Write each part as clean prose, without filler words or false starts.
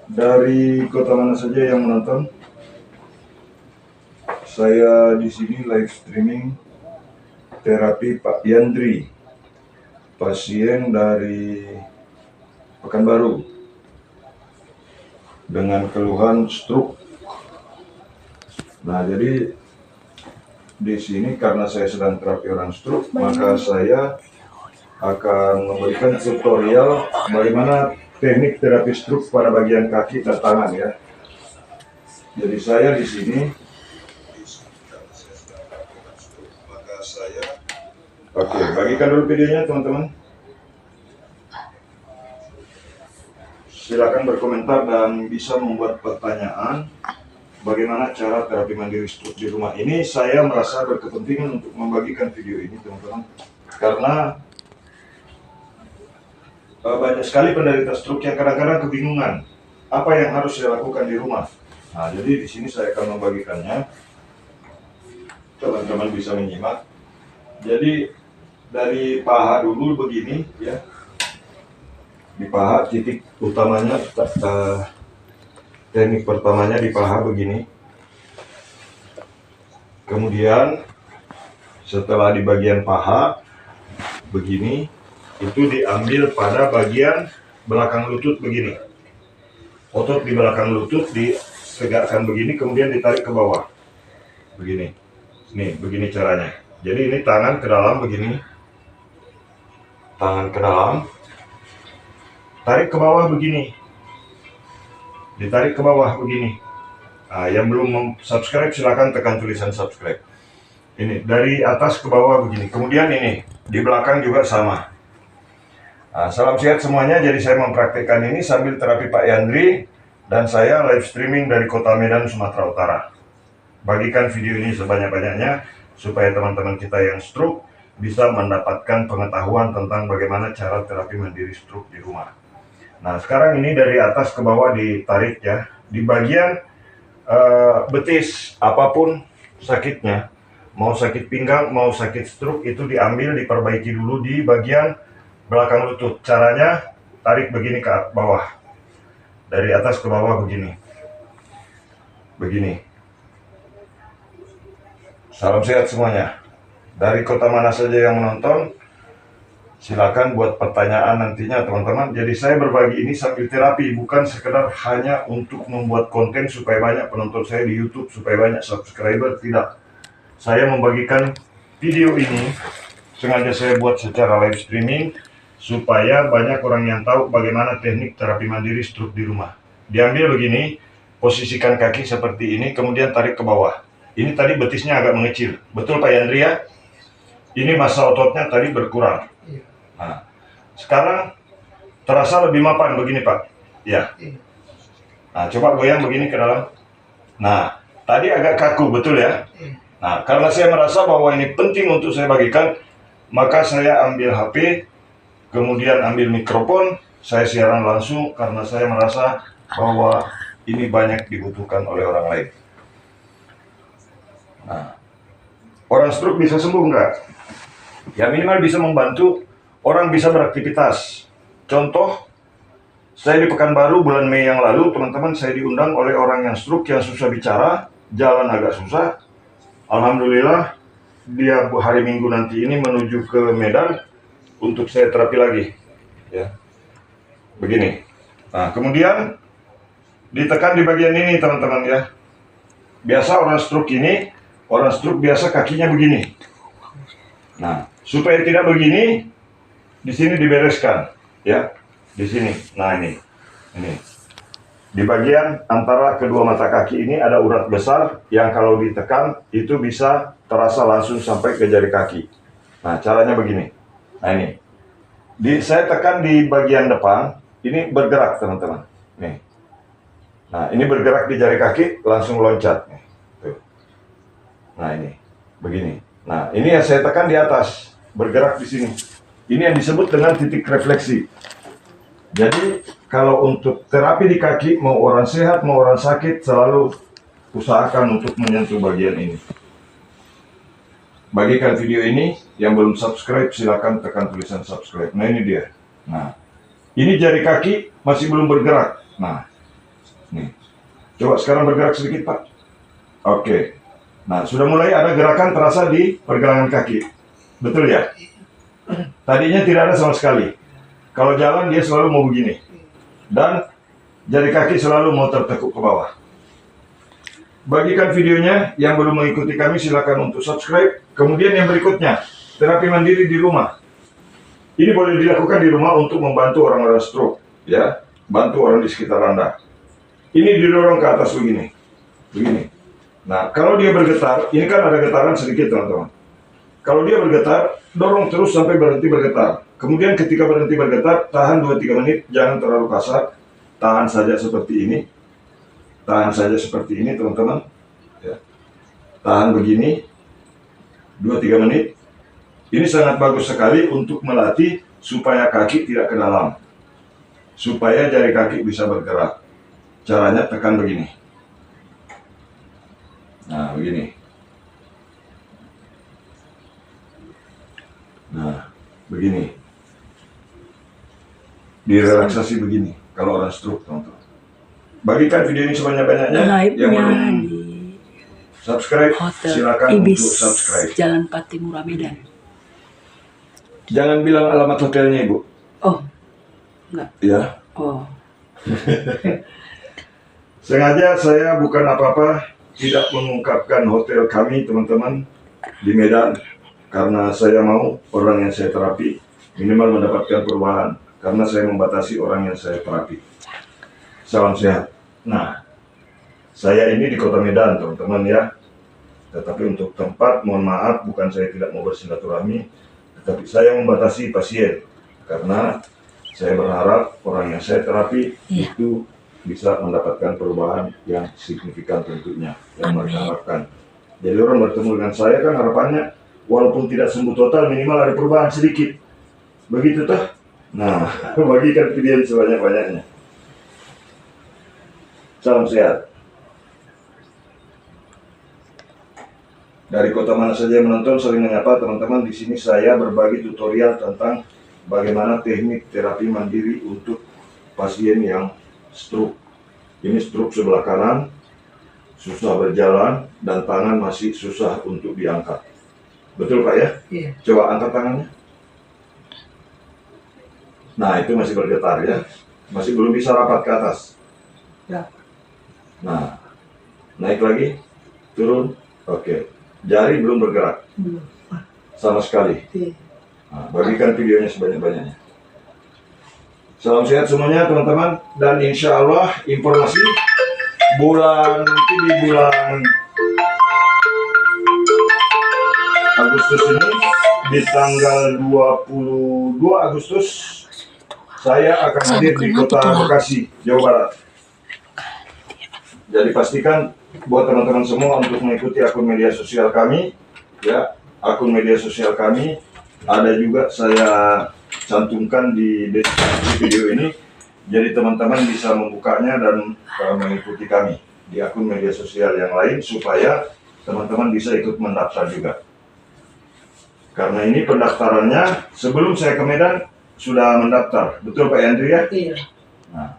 Dari kota mana saja yang menonton, saya di sini live streaming terapi Pak Yandri, pasien dari Pekanbaru dengan keluhan stroke. Nah, jadi di sini karena saya sedang terapi orang stroke, maka saya akan memberikan tutorial bagaimana teknik terapi stroke pada bagian kaki dan tangan ya. Jadi saya di sini, oke, bagikan dulu videonya teman-teman. Silakan berkomentar dan bisa membuat pertanyaan bagaimana cara terapi mandiri stroke di rumah. Ini saya merasa berkepentingan untuk membagikan video ini teman-teman, karena banyak sekali penderita stroke yang kadang-kadang kebingungan apa yang harus saya lakukan di rumah. Nah, jadi di sini saya akan membagikannya. Teman-teman bisa menyimak. Jadi dari paha dulu begini ya. Di paha titik utamanya, teknik pertamanya di paha begini. Kemudian setelah di bagian paha begini, itu diambil pada bagian belakang lutut begini. Otot di belakang lutut ditegakkan begini, kemudian ditarik ke bawah begini. Nih, begini caranya. Jadi ini tangan ke dalam begini, tangan ke dalam, tarik ke bawah begini, ditarik ke bawah begini. Nah, yang belum subscribe silahkan tekan tulisan subscribe. Ini dari atas ke bawah begini. Kemudian ini di belakang juga sama. Nah, salam sehat semuanya. Jadi saya mempraktikkan ini sambil terapi Pak Yandri, dan saya live streaming dari Kota Medan, Sumatera Utara. Bagikan video ini sebanyak-banyaknya supaya teman-teman kita yang stroke bisa mendapatkan pengetahuan tentang bagaimana cara terapi mandiri stroke di rumah. Nah, sekarang ini dari atas ke bawah ditarik ya. Di bagian betis, apapun sakitnya, mau sakit pinggang, mau sakit stroke, itu diambil, diperbaiki dulu di bagian belakang lutut. Caranya tarik begini ke bawah, dari atas ke bawah begini. Begini. Salam sehat semuanya. Dari kota mana saja yang menonton, silakan buat pertanyaan nantinya teman-teman. Jadi saya berbagi ini sambil terapi, bukan sekedar hanya untuk membuat konten supaya banyak penonton saya di YouTube, supaya banyak subscriber, tidak. Saya membagikan video ini sengaja saya buat secara live streaming supaya banyak orang yang tahu bagaimana teknik terapi mandiri stroke di rumah. Diambil begini, posisikan kaki seperti ini, kemudian tarik ke bawah. Ini tadi betisnya agak mengecil, betul Pak Yandri ya? Ini massa ototnya tadi berkurang. Nah, sekarang terasa lebih mapan begini Pak. Ya. Nah, coba goyang begini ke dalam. Nah, tadi agak kaku, betul ya? Nah, karena saya merasa bahwa ini penting untuk saya bagikan, maka saya ambil HP, kemudian ambil mikrofon, saya siaran langsung karena saya merasa bahwa ini banyak dibutuhkan oleh orang lain. Nah, orang stroke bisa sembuh enggak? Ya minimal bisa membantu orang bisa beraktivitas. Contoh, saya di Pekanbaru bulan Mei yang lalu, teman-teman, saya diundang oleh orang yang stroke, yang susah bicara, jalan agak susah. Alhamdulillah, dia hari Minggu nanti ini menuju ke Medan untuk saya terapi lagi. Ya, begini. Nah, kemudian ditekan di bagian ini, teman-teman ya. Biasa orang stroke biasa kakinya begini. Nah, supaya tidak begini, di sini dibereskan, ya, di sini. Nah ini, di bagian antara kedua mata kaki ini ada urat besar yang kalau ditekan itu bisa terasa langsung sampai ke jari kaki. Nah, caranya begini. Nah ini, saya tekan di bagian depan, ini bergerak teman-teman. Nih, nah ini bergerak di jari kaki, langsung loncat. Nih. Tuh. Nah ini, begini. Nah ini yang saya tekan di atas, bergerak di sini. Ini yang disebut dengan titik refleksi. Jadi kalau untuk terapi di kaki, mau orang sehat, mau orang sakit, selalu usahakan untuk menyentuh bagian ini. Bagikan video ini, yang belum subscribe silakan tekan tulisan subscribe. Nah ini dia. Nah, ini jari kaki masih belum bergerak. Nah, Nih. Coba sekarang bergerak sedikit, Pak. Oke. Nah, sudah mulai ada gerakan terasa di pergelangan kaki. Betul ya? Tadinya tidak ada sama sekali. Kalau jalan dia selalu mau begini. Dan jari kaki selalu mau tertekuk ke bawah. Bagikan videonya, yang belum mengikuti kami silakan untuk subscribe. Kemudian yang berikutnya, terapi mandiri di rumah. Ini boleh dilakukan di rumah untuk membantu orang-orang stroke, ya, bantu orang di sekitar Anda. Ini didorong ke atas begini, begini. Nah, kalau dia bergetar, ini kan ada getaran sedikit, teman-teman. Kalau dia bergetar, dorong terus sampai berhenti bergetar. Kemudian ketika berhenti bergetar, tahan 2-3 menit, jangan terlalu kasar. Tahan saja seperti ini. Tahan saja seperti ini, teman-teman. Ya. Tahan begini, 2-3 menit. Ini sangat bagus sekali untuk melatih supaya kaki tidak ke dalam. Supaya jari kaki bisa bergerak. Caranya tekan begini. Nah, begini. Nah, begini. Direlaksasi begini kalau orang stroke, teman-teman. Bagikan video ini sebanyak-banyaknya. Yang belum subscribe, silakan Ibis, untuk subscribe. Jalan Patimura, Medan. Jangan bilang alamat hotelnya, Ibu. Oh, enggak. Ya. Oh. Sengaja saya bukan apa-apa, tidak mengungkapkan hotel kami, teman-teman, di Medan. Karena saya mau orang yang saya terapi minimal mendapatkan perubahan. Karena saya membatasi orang yang saya terapi. Salam sehat. Nah, saya ini di kota Medan, teman-teman ya. Tetapi untuk tempat, mohon maaf, bukan saya tidak mau bersilaturahmi, tetapi saya membatasi pasien. Karena saya berharap orang yang saya terapi itu bisa mendapatkan perubahan yang signifikan tentunya, yang mereka harapkan. Jadi orang bertemu dengan saya kan harapannya, walaupun tidak sembuh total, minimal ada perubahan sedikit. Begitu toh? Nah, bagikan video sebanyak-banyaknya. Salam sehat. Dari kota mana saja yang menonton, sering menyapa teman-teman. Di sini saya berbagi tutorial tentang bagaimana teknik terapi mandiri untuk pasien yang stroke. Ini stroke sebelah kanan, susah berjalan, dan tangan masih susah untuk diangkat. Betul Pak ya? Iya. Coba angkat tangannya. Nah, itu masih bergetar ya. Masih belum bisa rapat ke atas. Ya. Nah, naik lagi, turun, oke. Jari belum bergerak, sama sekali. Nah, bagikan videonya sebanyak-banyaknya. Salam sehat semuanya teman-teman, dan insya Allah informasi nanti di bulan Agustus ini, di tanggal 22 Agustus, saya akan hadir di kota Bekasi, Jawa Barat. Jadi pastikan buat teman-teman semua untuk mengikuti akun media sosial kami, ya, akun media sosial kami ada juga saya cantumkan di deskripsi video ini. Jadi teman-teman bisa membukanya dan mengikuti kami di akun media sosial yang lain supaya teman-teman bisa ikut mendaftar juga. Karena ini pendaftarannya sebelum saya ke Medan sudah mendaftar, betul Pak Yandri ya? Iya. Nah,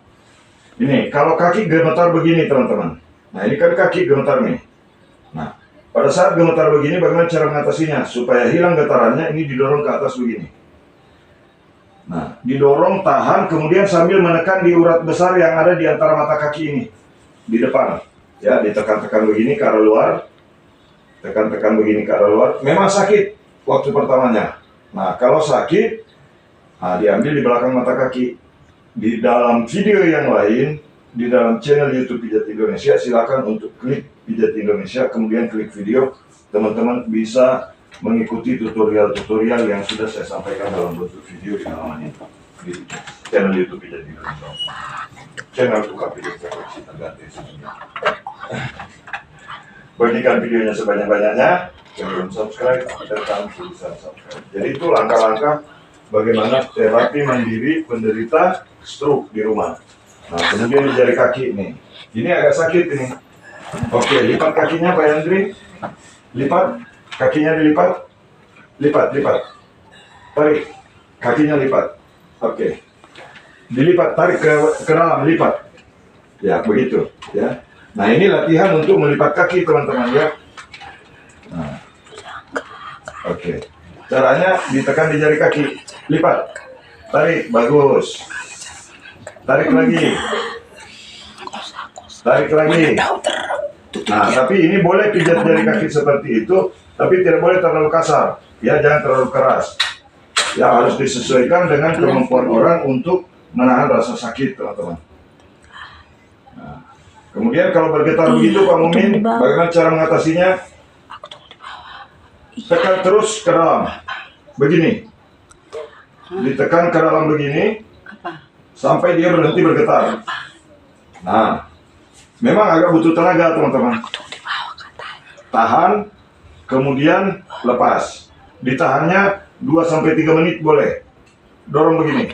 ini kalau kaki gemetar begini teman-teman. Nah ini kan kaki gemetar nih. Nah pada saat gemetar begini bagaimana cara mengatasinya? Supaya hilang getarannya ini didorong ke atas begini. Nah didorong, tahan, kemudian sambil menekan di urat besar yang ada di antara mata kaki ini. Di depan. Ya ditekan-tekan begini ke arah luar. Tekan-tekan begini ke arah luar. Memang sakit waktu pertamanya. Nah kalau sakit, nah, diambil di belakang mata kaki. Di dalam video yang lain, di dalam channel YouTube Pijat Indonesia, silakan untuk klik Pijat Indonesia, kemudian klik video. Teman-teman bisa mengikuti tutorial-tutorial yang sudah saya sampaikan dalam bentuk video di halaman ini, di channel YouTube Pijat Indonesia. Channel tukar pijat terkoneksi terganti semuanya. Bagikan videonya sebanyak-banyaknya. Yang belum subscribe, tekan tulisan subscribe. Jadi itu langkah-langkah bagaimana terapi mandiri penderita stroke di rumah. Nah, kemudian di jari kaki nih. Ini agak sakit ini. Oke, lipat kakinya Pak Yandri. Lipat. Kakinya dilipat. Lipat. Tarik. Kakinya lipat. Oke. Dilipat, tarik ke dalam, lipat. Ya, begitu ya. Nah, ini latihan untuk melipat kaki teman-teman ya. Nah, oke. Caranya ditekan di jari kaki, lipat, tarik, bagus. Tarik lagi, tarik lagi. Nah, tapi ini boleh pijat jari kaki seperti itu, tapi tidak boleh terlalu kasar. Ya, jangan terlalu keras. Ya, harus disesuaikan dengan kemampuan orang untuk menahan rasa sakit, teman-teman. Nah, kemudian kalau bergetar begitu, Pak Mumin, bagaimana cara mengatasinya? Tekan terus ke dalam, begini. Ditekan ke dalam begini, sampai dia berhenti bergetar. Nah, memang agak butuh tenaga, teman-teman. Tahan, kemudian lepas. Ditahannya 2-3 menit boleh. Dorong begini.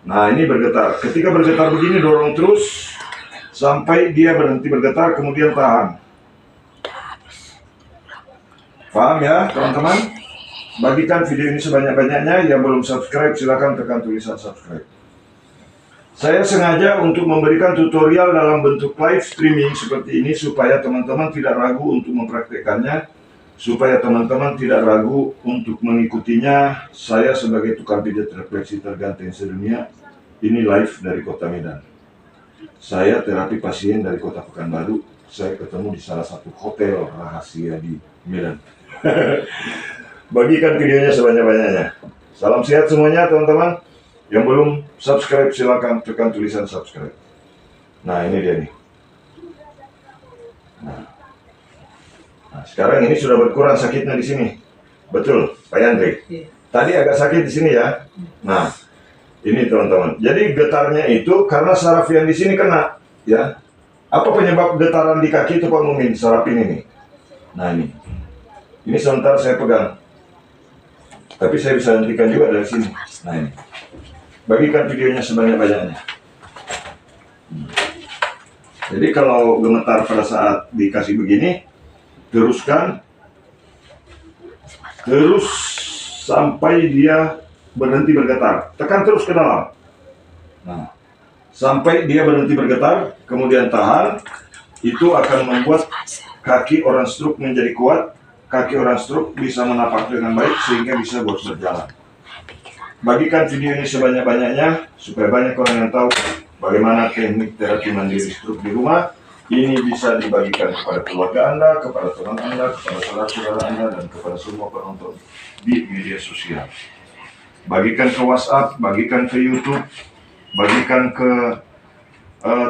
Nah, ini bergetar. Ketika bergetar begini, dorong terus sampai dia berhenti bergetar, kemudian tahan. Paham ya, teman-teman? Bagikan video ini sebanyak-banyaknya. Yang belum subscribe, silakan tekan tulisan subscribe. Saya sengaja untuk memberikan tutorial dalam bentuk live streaming seperti ini supaya teman-teman tidak ragu untuk mempraktekannya, supaya teman-teman tidak ragu untuk mengikutinya. Saya sebagai tukang pijat refleksi terganteng sedunia, ini live dari kota Medan. Saya terapi pasien dari kota Pekanbaru. Saya ketemu di salah satu hotel rahasia di Medan. Bagikan videonya sebanyak-banyaknya. Salam sehat semuanya, teman-teman. Yang belum subscribe, silakan tekan tulisan subscribe. Nah, ini dia nih. Nah, sekarang ini sudah berkurang sakitnya di sini. Betul, Pak Yandri. Tadi agak sakit di sini ya. Nah, ini teman-teman. Jadi getarnya itu karena saraf yang di sini kena, ya. Apa penyebab getaran di kaki itu, Pak Mumin? Saraf ini nih. Nah, ini. Ini sebentar saya pegang. Tapi saya bisa hentikan juga dari sini. Nah, ini. Bagikan videonya sebanyak-banyaknya. Jadi kalau gemetar pada saat dikasih begini, teruskan terus sampai dia berhenti bergetar. Tekan terus ke dalam. Nah, sampai dia berhenti bergetar, kemudian tahan. Itu akan membuat kaki orang stroke menjadi kuat. Kaki orang stroke bisa menapak dengan baik sehingga bisa buat berjalan. Bagikan video ini sebanyak-banyaknya supaya banyak orang yang tahu bagaimana teknik terapi mandiri stroke di rumah. Ini bisa dibagikan kepada keluarga Anda, kepada teman Anda, kepada saudara-saudara Anda, dan kepada semua penonton di media sosial. Bagikan ke WhatsApp, bagikan ke YouTube, bagikan ke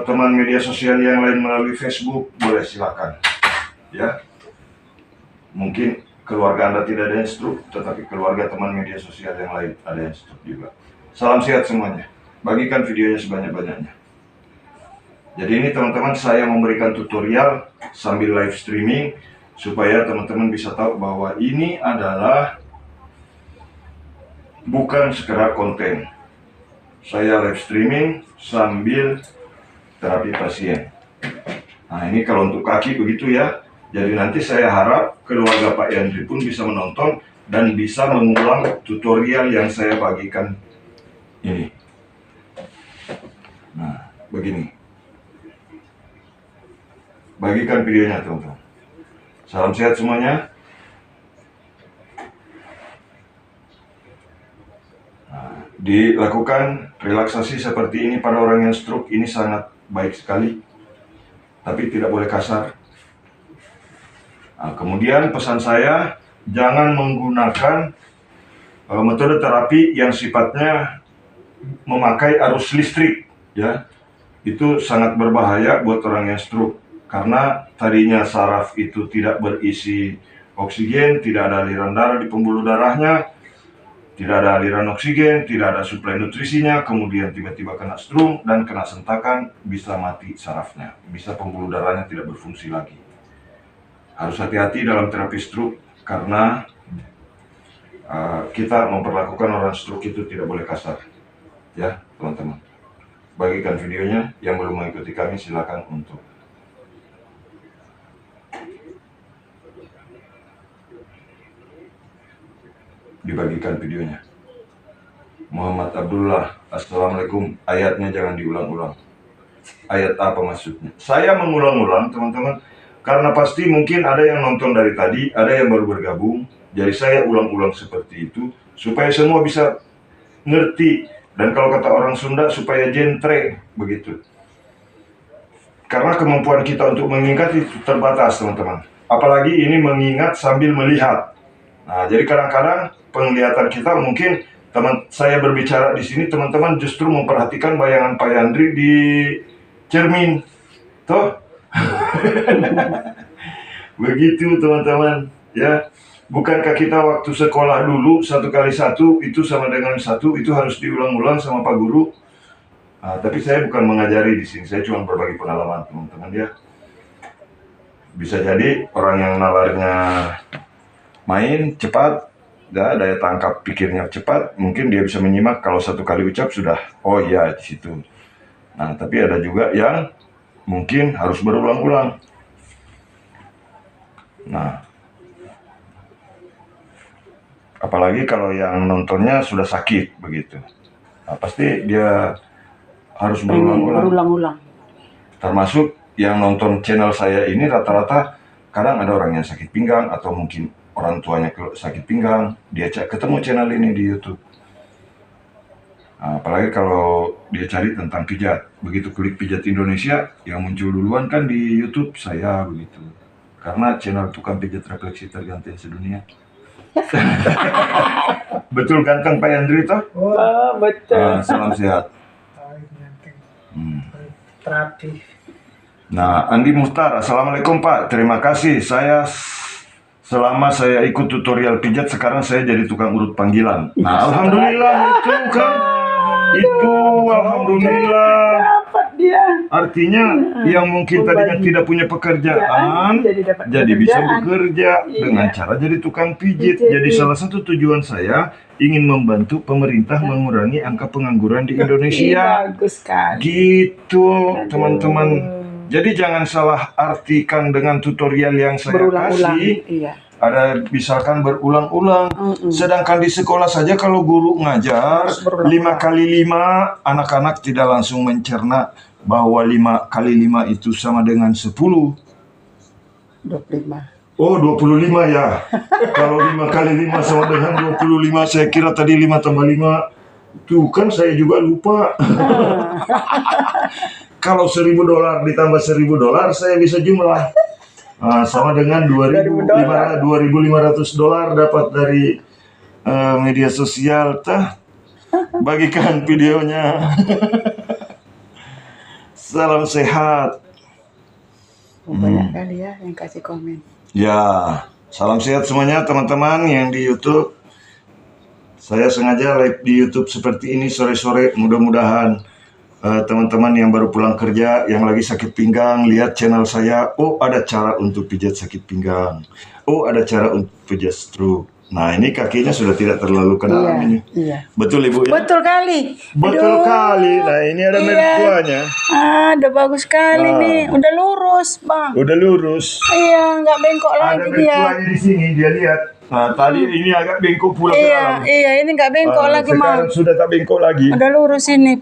teman media sosial yang lain melalui Facebook, boleh silakan. Ya, mungkin keluarga Anda tidak ada yang stroke, tetapi keluarga teman media sosial yang lain ada yang stroke juga. Salam sehat semuanya. Bagikan videonya sebanyak-banyaknya. Jadi ini teman-teman, saya memberikan tutorial sambil live streaming supaya teman-teman bisa tahu bahwa ini adalah bukan sekedar konten. Saya live streaming sambil terapi pasien. Nah, ini kalau untuk kaki begitu ya. Jadi nanti saya harap keluarga Pak Yandri pun bisa menonton dan bisa mengulang tutorial yang saya bagikan ini. Nah, begini. Bagikan videonya, teman-teman. Salam sehat semuanya. Nah, dilakukan relaksasi seperti ini pada orang yang stroke ini sangat baik sekali. Tapi tidak boleh kasar. Nah, kemudian pesan saya, jangan menggunakan metode terapi yang sifatnya memakai arus listrik, ya. Itu sangat berbahaya buat orang yang stroke karena tadinya saraf itu tidak berisi oksigen, tidak ada aliran darah di pembuluh darahnya, tidak ada aliran oksigen, tidak ada suplai nutrisinya, kemudian tiba-tiba kena stroke dan kena sentakan, bisa mati sarafnya, bisa pembuluh darahnya tidak berfungsi lagi. Harus hati-hati dalam terapi stroke karena kita memperlakukan orang stroke itu tidak boleh kasar, ya teman-teman. Bagikan videonya, yang belum mengikuti kami silakan untuk dibagikan videonya. Muhammad Abdullah, Assalamualaikum. Ayatnya jangan diulang-ulang. ayat apa maksudnya. Saya mengulang-ulang teman-teman, karena pasti mungkin ada yang nonton dari tadi, ada yang baru bergabung. Jadi saya ulang-ulang seperti itu, supaya semua bisa ngerti. Dan kalau kata orang Sunda, supaya jentre, begitu. Karena kemampuan kita untuk mengingat itu terbatas teman-teman. Apalagi ini mengingat sambil melihat. Nah, jadi kadang-kadang penglihatan kita mungkin saya berbicara di sini, teman-teman justru memperhatikan bayangan Pak Yandri di cermin, toh? Begitu teman-teman, ya. Bukankah kita waktu sekolah dulu 1 kali 1 itu sama dengan 1, itu harus diulang-ulang sama Pak Guru? Nah, tapi saya bukan mengajari di sini, saya cuma berbagi pengalaman teman-teman ya. Bisa jadi orang yang nalarnya main cepat, ya, daya tangkap pikirnya cepat, mungkin dia bisa menyimak kalau 1 kali ucap sudah, oh iya di situ. Nah, tapi ada juga yang mungkin harus berulang-ulang. Nah, apalagi kalau yang nontonnya sudah sakit begitu. Nah, pasti dia harus berulang-ulang. Termasuk yang nonton channel saya ini rata-rata kadang ada orang yang sakit pinggang atau mungkin orang tuanya sakit pinggang, dia ketemu channel ini di YouTube. Nah, apalagi kalau dia cari tentang pijat, begitu klik pijat Indonesia, yang muncul duluan kan di YouTube saya begitu. Karena channel tukang pijat refleksi terganteng sedunia. Betul ganteng Pak Yandri toh? Oh, betul. Salam sehat. Terapi. Nah, Andi Muhtar, Assalamualaikum Pak, terima kasih. Selama saya ikut tutorial pijat, sekarang saya jadi tukang urut panggilan. Nah, alhamdulillah itu kan, alhamdulillah. Dapat dia. Artinya yang mungkin tadinya tidak punya pekerjaan, jadi bisa bekerja dengan cara jadi tukang pijit. Jadi salah satu tujuan saya ingin membantu pemerintah mengurangi angka pengangguran di Indonesia. Bagus kan. Gitu, teman-teman. Jadi jangan salah artikan dengan tutorial yang saya kasih. Iya. Ada misalkan berulang-ulang. Sedangkan di sekolah saja kalau guru ngajar 5 kali 5, anak-anak tidak langsung mencerna bahwa 5 kali 5 itu sama dengan 10. 25. Oh, 25 ya. Kalau 5 kali 5 sama dengan 25, saya kira tadi 5 tambah 5. Tuh kan saya juga lupa. Kalau $1.000 ditambah $1.000, saya bisa jumlah. Sama dengan $2.500 dapat dari media sosial. Bagikan videonya. Salam sehat. Banyak kali ya yang kasih komen. Ya, salam sehat semuanya teman-teman yang di YouTube. Saya sengaja live di YouTube seperti ini sore-sore, mudah-mudahan teman-teman yang baru pulang kerja, yang lagi sakit pinggang, lihat channel saya. Oh, ada cara untuk pijat sakit pinggang. Oh, ada cara untuk pijat stroke. Nah, ini kakinya sudah tidak terlalu ke dalam ini. Iya. Betul Ibu ya? Betul kali. Betul kali. Nah, ini ada mertuanya. Udah bagus sekali nih. Udah lurus, Bang. Udah lurus. Iya, nggak bengkok Ada lagi dia. mertuanya di sini, dia lihat. Nah, tadi ini agak bengkok pula ke dalam. Iya, ini nggak bengkok lagi, Bang. Sekarang sudah tak bengkok lagi. Udah lurus ini.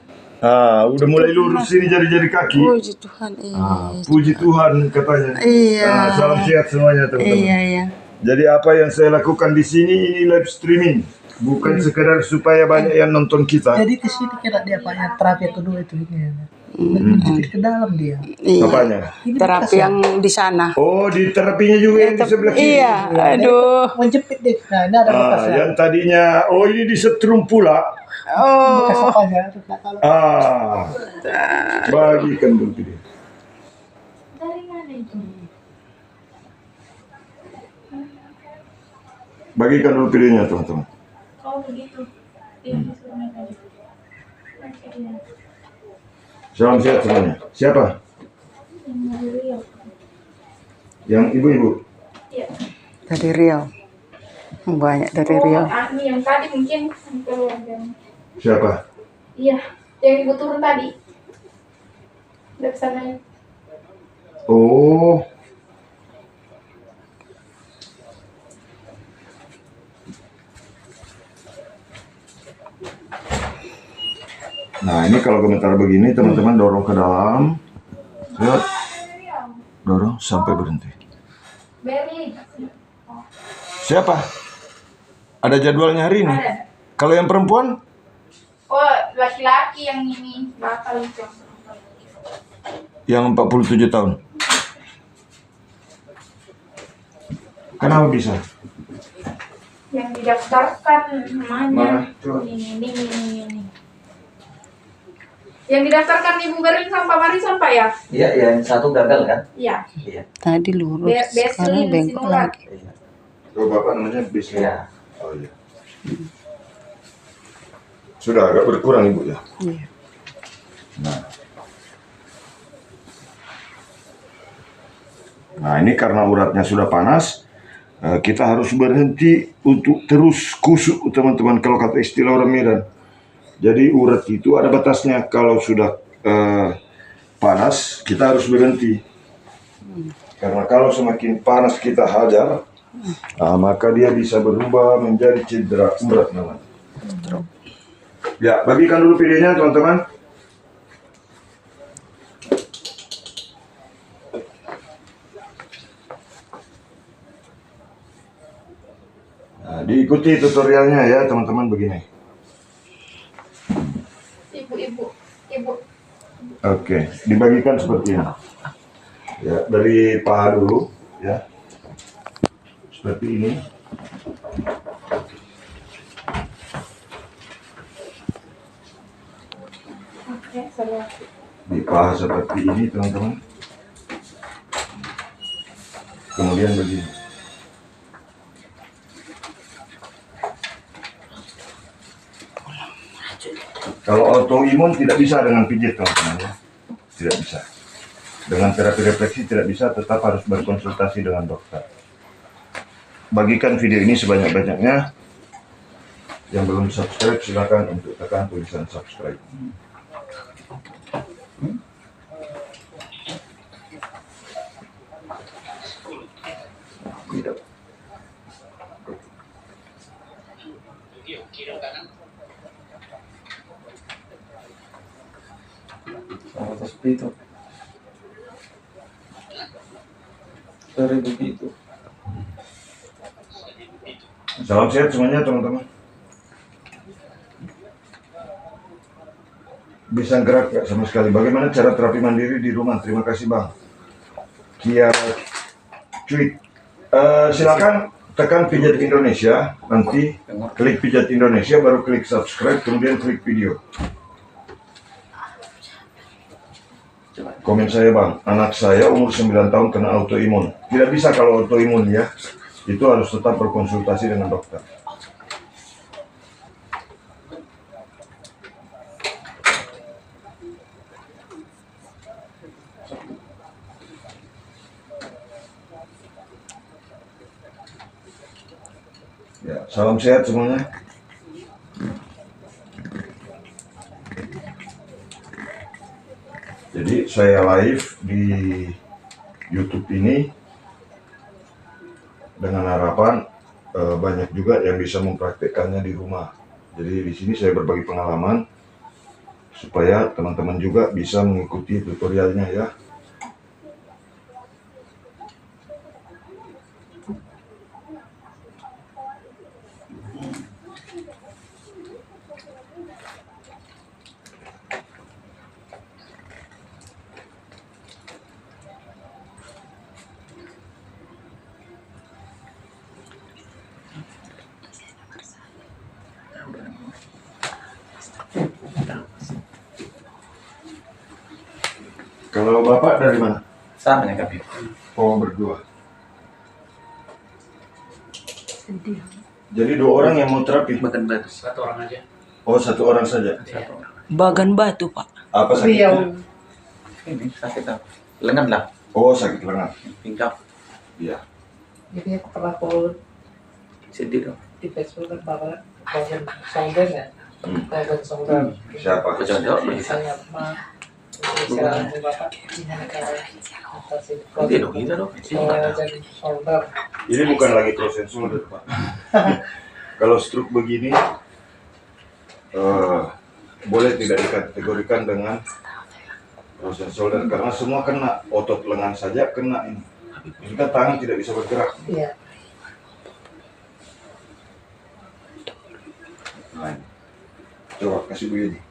Udah mulai lurus ini jari-jari kaki. Puji Tuhan. Puji Tuhan katanya. Iya. Salam sehat semuanya teman-teman. Iya. Jadi apa yang saya lakukan di sini ini live streaming, bukan sekedar supaya banyak yang nonton kita. Jadi ke sini kira dia apa ya, terapi kedua itu ini. Lebih ke dalam dia. Iya. Apanya? Terapi yang di sana. Oh, di terapinya juga yang di sebelah kiri. Iya. Aduh. Menjepit deh. Nah, ini ada bekasnya. Yang tadinya, oh ini disetrum pula. Bekas apanya? Kalau Bagikan dulu dia. Dari mana itu? Bagikan dulu videonya teman-teman. Oh begitu. Iya, disuruhnya tadi. Iya. Salam sehat semuanya. Siapa? Yang dari Riau. Yang ibu-ibu. Iya. Dari Riau. Banyak dari Riau. Ini yang tadi mungkin keluarga. Siapa? Iya, yang ibu turun tadi. Dari sana. Oh. Nah, ini kalau komentar begini teman-teman dorong ke dalam, Lihat, dorong sampai berhenti. Berlin. Siapa? Ada jadwalnya hari ini? Ada. Kalau yang perempuan? Oh, laki-laki yang ini bakal itu. Yang 47 tahun. Kenapa bisa? Yang didaftarkan namanya. Mana? Coba. Ini. Yang didaftarkan Ibu Berlin sama Pak Marison, Pak ya? Iya, yang satu gagal kan? Iya. Iya. Tadi lurus, sekarang Beslin bengkok Sinulat. lagi. Iya. Oh, Bapak namanya Bisma. Iya. Oh iya. Sudah agak berkurang Ibu ya. Iya. Nah ini karena uratnya sudah panas, kita harus berhenti untuk terus kusuk teman-teman, kalau kata istilah orang Medan. Jadi urat itu ada batasnya, kalau sudah panas kita harus berhenti. Karena kalau semakin panas kita hajar, maka dia bisa berubah menjadi cedera urat namanya. Ya, bagikan dulu videonya teman-teman. Nah, diikuti tutorialnya ya teman-teman begini. Ibu. Oke, dibagikan seperti ini. Ya, dari paha dulu ya. Seperti ini. Oke, saya. Di paha seperti ini teman-teman. Kemudian begini. Kalau autoimun tidak bisa dengan pijit teman-teman ya. Tidak bisa. Dengan terapi refleksi tidak bisa, tetap harus berkonsultasi dengan dokter. Bagikan video ini sebanyak-banyaknya. Yang belum subscribe silakan untuk tekan tulisan subscribe. Tidak. Sama seperti itu. Dari begitu. Salam sehat semuanya teman-teman. Bisa gerak gak sama sekali. Bagaimana cara terapi mandiri di rumah? Terima kasih Bang Kiara Cuit. Silakan tekan pijat Indonesia, nanti klik pijat Indonesia, baru klik subscribe, kemudian klik video. Komen saya Bang, anak saya umur 9 tahun kena autoimun. Tidak bisa kalau autoimun ya, itu harus tetap berkonsultasi dengan dokter. Ya, salam sehat semuanya. Jadi saya live di YouTube ini dengan harapan banyak juga yang bisa mempraktikkannya di rumah. Jadi di sini saya berbagi pengalaman supaya teman-teman juga bisa mengikuti tutorialnya ya. Kalau Bapak dari mana? Sama ya kami. Oh, berdua. Jadi 2 orang yang mau terapi? Makan batu. Satu orang aja. Oh, 1 orang saja. Bagan batu, Pak. Apa sakitnya? Ini sakit apa? Lengan lah. Oh, sakit lengan. Pinggang. Iya. Jadi aku pernah follow Sedih dong. di Facebook kan Bapak bagian shoulder ya. Bagian shoulder. Siapa? Kocok-kocok. Saya mah istirahat di Bapak gimana cara atasi Nanti dong, kita dong. jadi shoulder. Ini bukan lagi cross and shoulder, Pak. Kalau stroke begini, boleh tidak dikategorikan dengan Frozen shoulder karena semua kena, otot lengan saja kena ini. Ini kan tangan tidak bisa bergerak. Iya. Nah, ini. Coba kasih begini.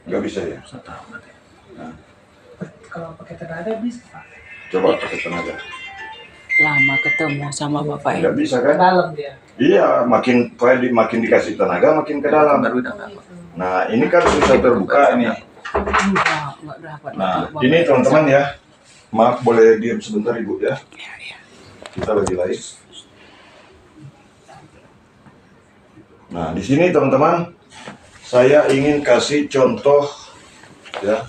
Nggak bisa ya? Saya tahu nanti. Nah, Kalau pakai tenaga bisa, Pak. coba pakai tenaga. Lama ketemu sama bapak Nggak ini. bisa Ke kan? dalam dia. Iya, makin dikasih tenaga makin ke dalam. Baru udah nggak apa. Nah, ini kan bisa terbuka ini. Enggak dapat. Nah, ini teman-teman ya. Maaf, boleh diam sebentar Ibu ya. Kita lagi live. Nah, di sini teman-teman, saya ingin kasih contoh ya.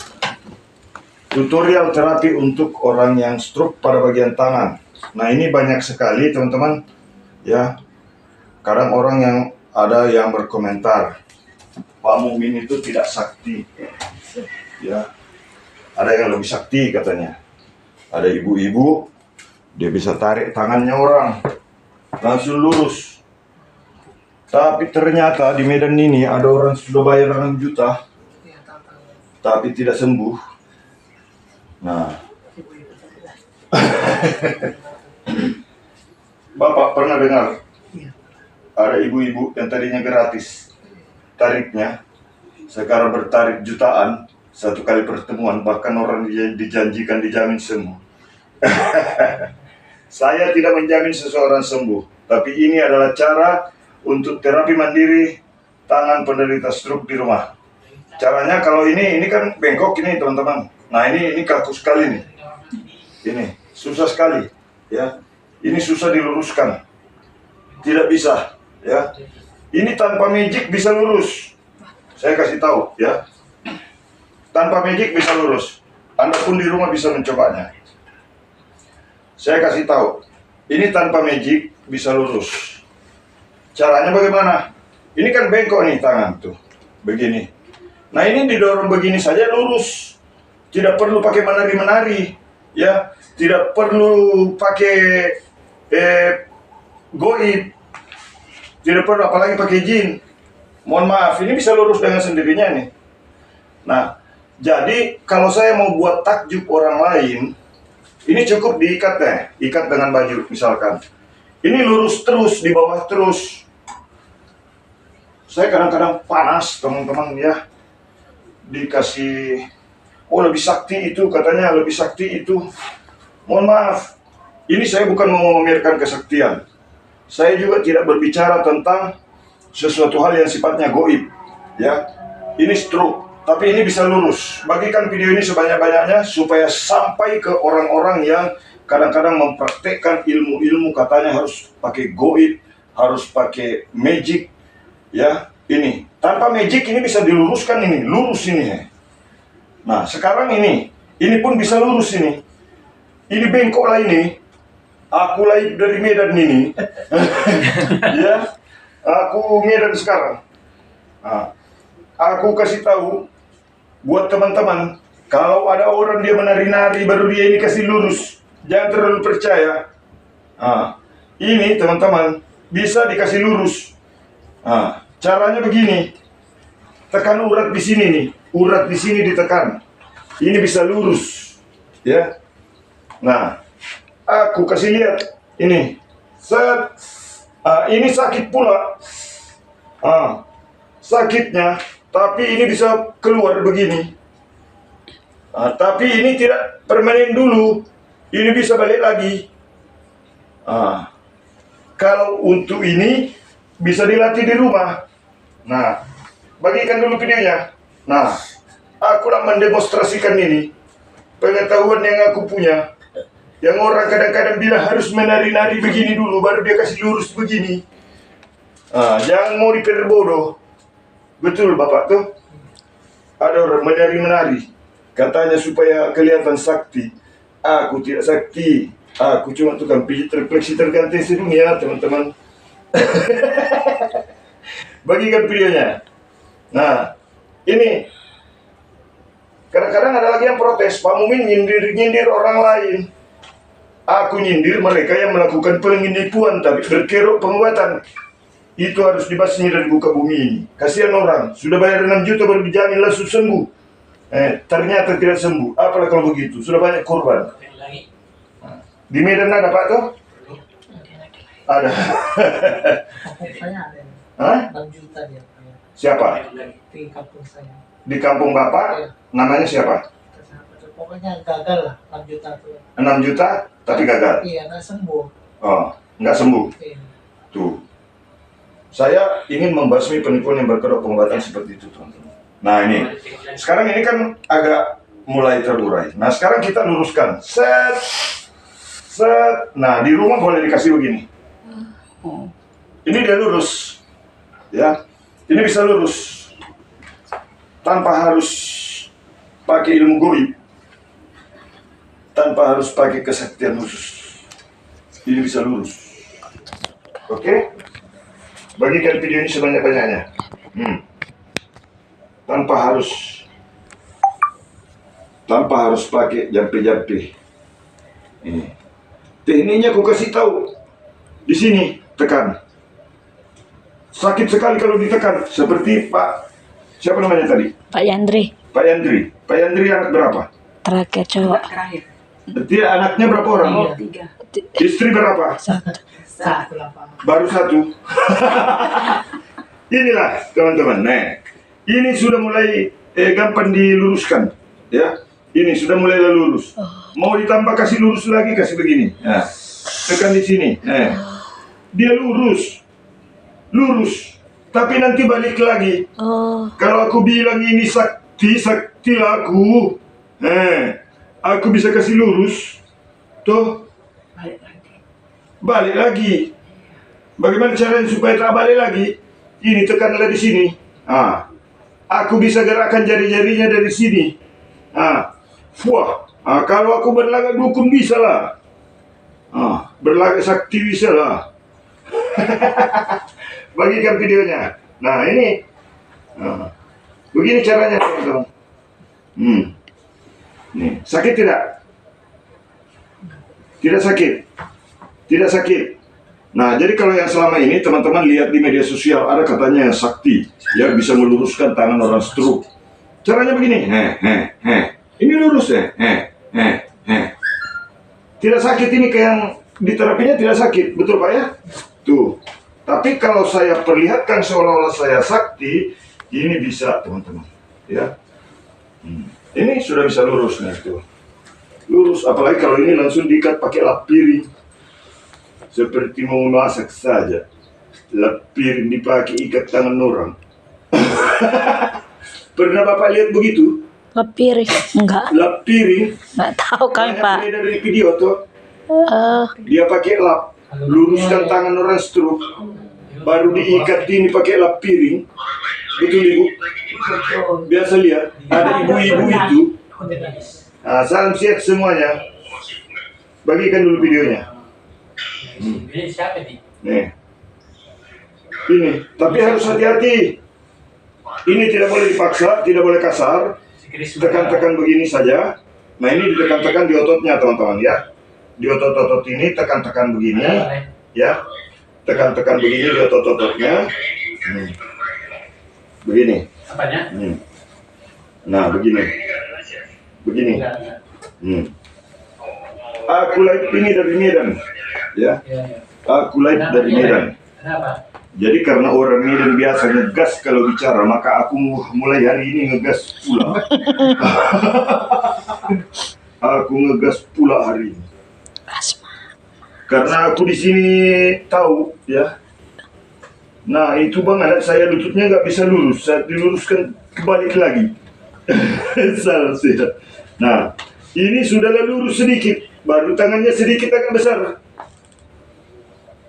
Tutorial terapi untuk orang yang stroke pada bagian tangan. Nah, ini banyak sekali teman-teman ya. Kadang orang yang ada yang berkomentar, Pak Mumin itu tidak sakti. Ya. Ada yang lebih sakti katanya. Ada ibu-ibu, dia bisa tarik tangannya orang, langsung lurus. Tapi ternyata di Medan ini ada orang sudah bayar 6 juta, Iya, tahu. tapi tidak sembuh. Nah, Bapak pernah dengar Iya. ada ibu-ibu yang tadinya gratis tariknya, sekarang bertarik jutaan satu kali pertemuan, bahkan orang dijanjikan dijamin sembuh. Saya tidak menjamin seseorang sembuh, tapi ini adalah cara untuk terapi mandiri tangan penderita stroke di rumah. Caranya kalau ini kan bengkok ini teman-teman. Nah ini kaku sekali nih. Ini susah sekali ya. Ini susah diluruskan. Tidak bisa ya. Ini tanpa magic bisa lurus. Saya kasih tahu ya. Tanpa magic bisa lurus. Anda pun di rumah bisa mencobanya. Saya kasih tahu. Ini tanpa magic bisa lurus. Caranya bagaimana? Ini kan bengkok nih tangan tuh. Begini. Nah ini didorong begini saja lurus. Tidak perlu pakai menari-menari, ya. Tidak perlu pakai goib. Tidak perlu apalagi pakai jin. Mohon maaf, ini bisa lurus dengan sendirinya nih. Nah, jadi kalau saya mau buat takjub orang lain, ini cukup diikat deh, ikat dengan baju misalkan. Ini lurus terus, di bawah terus. Saya kadang-kadang panas teman-teman ya. Dikasih, oh lebih sakti itu, katanya lebih sakti itu. Mohon maaf, ini saya bukan mau memamerkan kesaktian. Saya juga tidak berbicara tentang sesuatu hal yang sifatnya goib. Ya, ini stroke, tapi ini bisa lurus. Bagikan video ini sebanyak-banyaknya supaya sampai ke orang-orang yang kadang-kadang mempraktekkan ilmu-ilmu katanya harus pakai goib, harus pakai magic. Ya, ini tanpa magic ini bisa diluruskan ini, lurus ini. Nah, sekarang ini pun bisa lurus ini. Ini bengkok lah ini. Aku live dari Medan ini. Ya, aku Medan sekarang. Nah, aku kasih tahu buat teman-teman, kalau ada orang dia menari-nari baru dia ini kasih lurus, jangan terlalu percaya. Nah, ini teman-teman bisa dikasih lurus. Nah, caranya begini, tekan urat di sini nih, urat di sini ditekan, ini bisa lurus, ya. Nah, aku kasih lihat ini, set, ini sakit pula, sakitnya, tapi ini bisa keluar begini, tapi ini tidak permanen dulu, ini bisa balik lagi. Kalau untuk ini bisa dilatih di rumah. Nah, bagikan dulu videonya. Nah, aku lah mendemonstrasikan ini pengetahuan yang aku punya. Yang orang kadang-kadang bilang harus menari-nari begini dulu, baru dia kasih lurus begini. Jangan mau diperbodoh. Betul Bapak tuh. Ada orang menari-menari, katanya supaya kelihatan sakti. Aku tidak sakti. Aku cuma tukang pijit refleksi tergantung sedunia, teman-teman. Bagikan videonya. Nah, ini kadang-kadang ada lagi yang protes, Pak Mumin nyindir orang lain. Aku nyindir mereka yang melakukan penipuan tapi berkerok penguatan. Itu harus dibasmi dari buka bumi ini. Kasihan orang, sudah bayar 6 juta baru dijamin langsung sembuh. Ternyata tidak sembuh. Apalah kalau begitu, sudah banyak korban. Di Medan ada Pak tuh? Ada. Kampung saya ada. Hah? 6 juta dia. Siapa? Di kampung saya. Di kampung Bapak? Namanya siapa? Pokoknya gagal lah 6 juta tuh. 6 juta tapi gagal. Iya, nggak sembuh. Oh, nggak sembuh. Iya. Tuh. Saya ingin membasmi penipuan yang berkedok pengobatan seperti itu, teman-teman. Nah, ini. Sekarang ini kan agak mulai terurai. Nah, sekarang kita luruskan. Set. Set. Nah, di rumah boleh dikasih begini. Ini dia lurus. Ya. Ini bisa lurus. Tanpa harus pakai ilmu goib. Tanpa harus pakai kesaktian khusus. Ini bisa lurus. Oke? Bagikan video ini sebanyak-banyaknya. Tanpa harus pakai jampi-jampi. Ini. Tekniknya aku kasih tahu. Di sini tekan. Sakit sekali kalau ditekan. Seperti Pak, siapa namanya tadi? Pak Yandri. Pak Yandri. Pak Yandri anak berapa? Terakhir cowok. Dia anaknya berapa orang? 3. Istri berapa? 1,8. Baru 1. Inilah teman-teman. Nah, ini sudah mulai gampang diluruskan. Ya, ini sudah mulai lurus. Mau ditambah kasih lurus lagi, kasih begini. Nah, tekan di sini. Nah, dia lurus. Tapi nanti balik lagi. Kalau aku bilang ini sakti laku, aku bisa kasih lurus. Tuh, balik lagi. Bagaimana caranya supaya tak balik lagi? Ini tekanlah di sini. Aku bisa gerakkan jari-jarinya dari sini. Kalau aku berlagak dukun bisa lah. Berlagak sakti bisa lah. Bagikan videonya. Nah, ini. Begini caranya, teman-teman. Nih, sakit tidak? Tidak sakit. Tidak sakit. Nah, jadi kalau yang selama ini teman-teman lihat di media sosial ada katanya sakti yang bisa meluruskan tangan orang stroke. Caranya begini. Ini lurus ya. Tidak sakit ini kayak yang diterapinya tidak sakit, betul Pak ya? Tuh. Tapi kalau saya perlihatkan seolah-olah saya sakti, ini bisa teman-teman. Ya. Ini sudah bisa lurus nih tuh. Lurus, apalagi kalau ini langsung diikat pakai lap piring. Seperti mau masak saja. Lap piring dipakai ikat tangan orang. Pernah Bapak lihat begitu? Lap piring. Enggak. Lap piring. Enggak tahu kami, Pak. Dari video tuh. Dia pakai lap. Luruskan tangan orang stroke. Baru diikat ini pakai lap piring. Betul Ibu? Biasa lihat. Ada ibu-ibu itu. Nah, salam sehat semuanya. Bagikan dulu videonya. Nih. Ini, tapi harus hati-hati. Ini tidak boleh dipaksa, tidak boleh kasar. Tekan-tekan begini saja. Nah, ini ditekan-tekan di ototnya, teman-teman ya. Di otot-otot ini tekan-tekan begini, ya. Tekan-tekan begini di otot-ototnya. Begini. Apanya? Nah, begini. Begini. Aku live ini dari Medan, ya. Aku live dari Medan. Jadi karena orang Medan biasa ngegas kalau bicara, maka aku mulai hari ini ngegas pula. Aku ngegas pula hari ini. Karena aku di sini tahu, ya. Nah, itu Bang, anak saya lututnya nggak bisa lurus. Saya diluruskan kebalik lagi. Salah sehat. Nah, ini sudah lurus sedikit. Baru tangannya sedikit agak besar.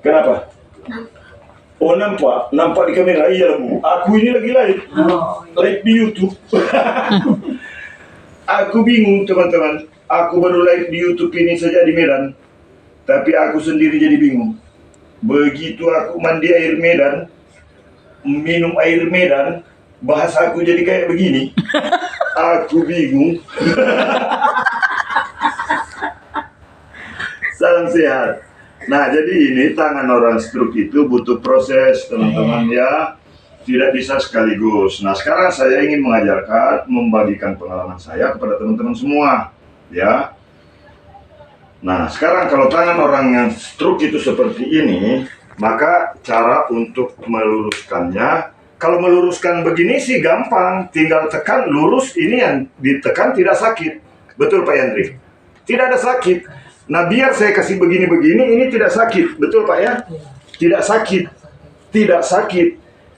Kenapa? Oh, nampak di kamera. Iya Bu, aku ini lagi live. Live di YouTube. Aku bingung teman-teman. Aku baru live di YouTube ini saja di Medan. Tapi aku sendiri jadi bingung. Begitu aku mandi air Medan, minum air Medan, bahasa aku jadi kayak begini. Aku bingung. Salam sehat. Nah, jadi ini tangan orang stroke itu butuh proses, teman-teman ya. tidak bisa sekaligus. Nah, sekarang saya ingin mengajarkan, membagikan pengalaman saya kepada teman-teman semua, ya. Nah, sekarang kalau tangan orang yang stroke itu seperti ini, maka cara untuk meluruskannya, kalau meluruskan begini sih gampang, tinggal tekan lurus, ini yang ditekan tidak sakit. Betul Pak Yandri? Tidak ada sakit. Nah, biar saya kasih begini-begini, ini tidak sakit. Betul Pak ya? Tidak sakit. Tidak sakit.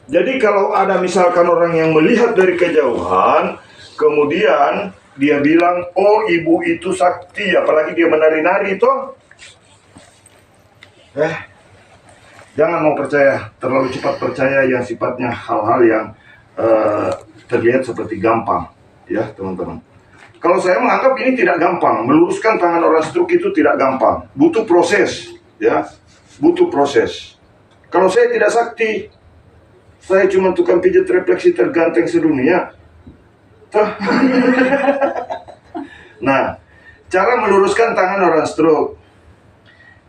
Jadi kalau ada misalkan orang yang melihat dari kejauhan, kemudian dia bilang, oh ibu itu sakti, apalagi dia menari-nari itu. Jangan mau percaya, terlalu cepat percaya yang sifatnya hal-hal yang terlihat seperti gampang, ya teman-teman. Kalau saya menganggap ini tidak gampang, meluruskan tangan orang stroke itu tidak gampang, butuh proses, ya, butuh proses. Kalau saya tidak sakti, saya cuma tukang pijat refleksi terganteng sedunia. Nah, cara meluruskan tangan orang stroke.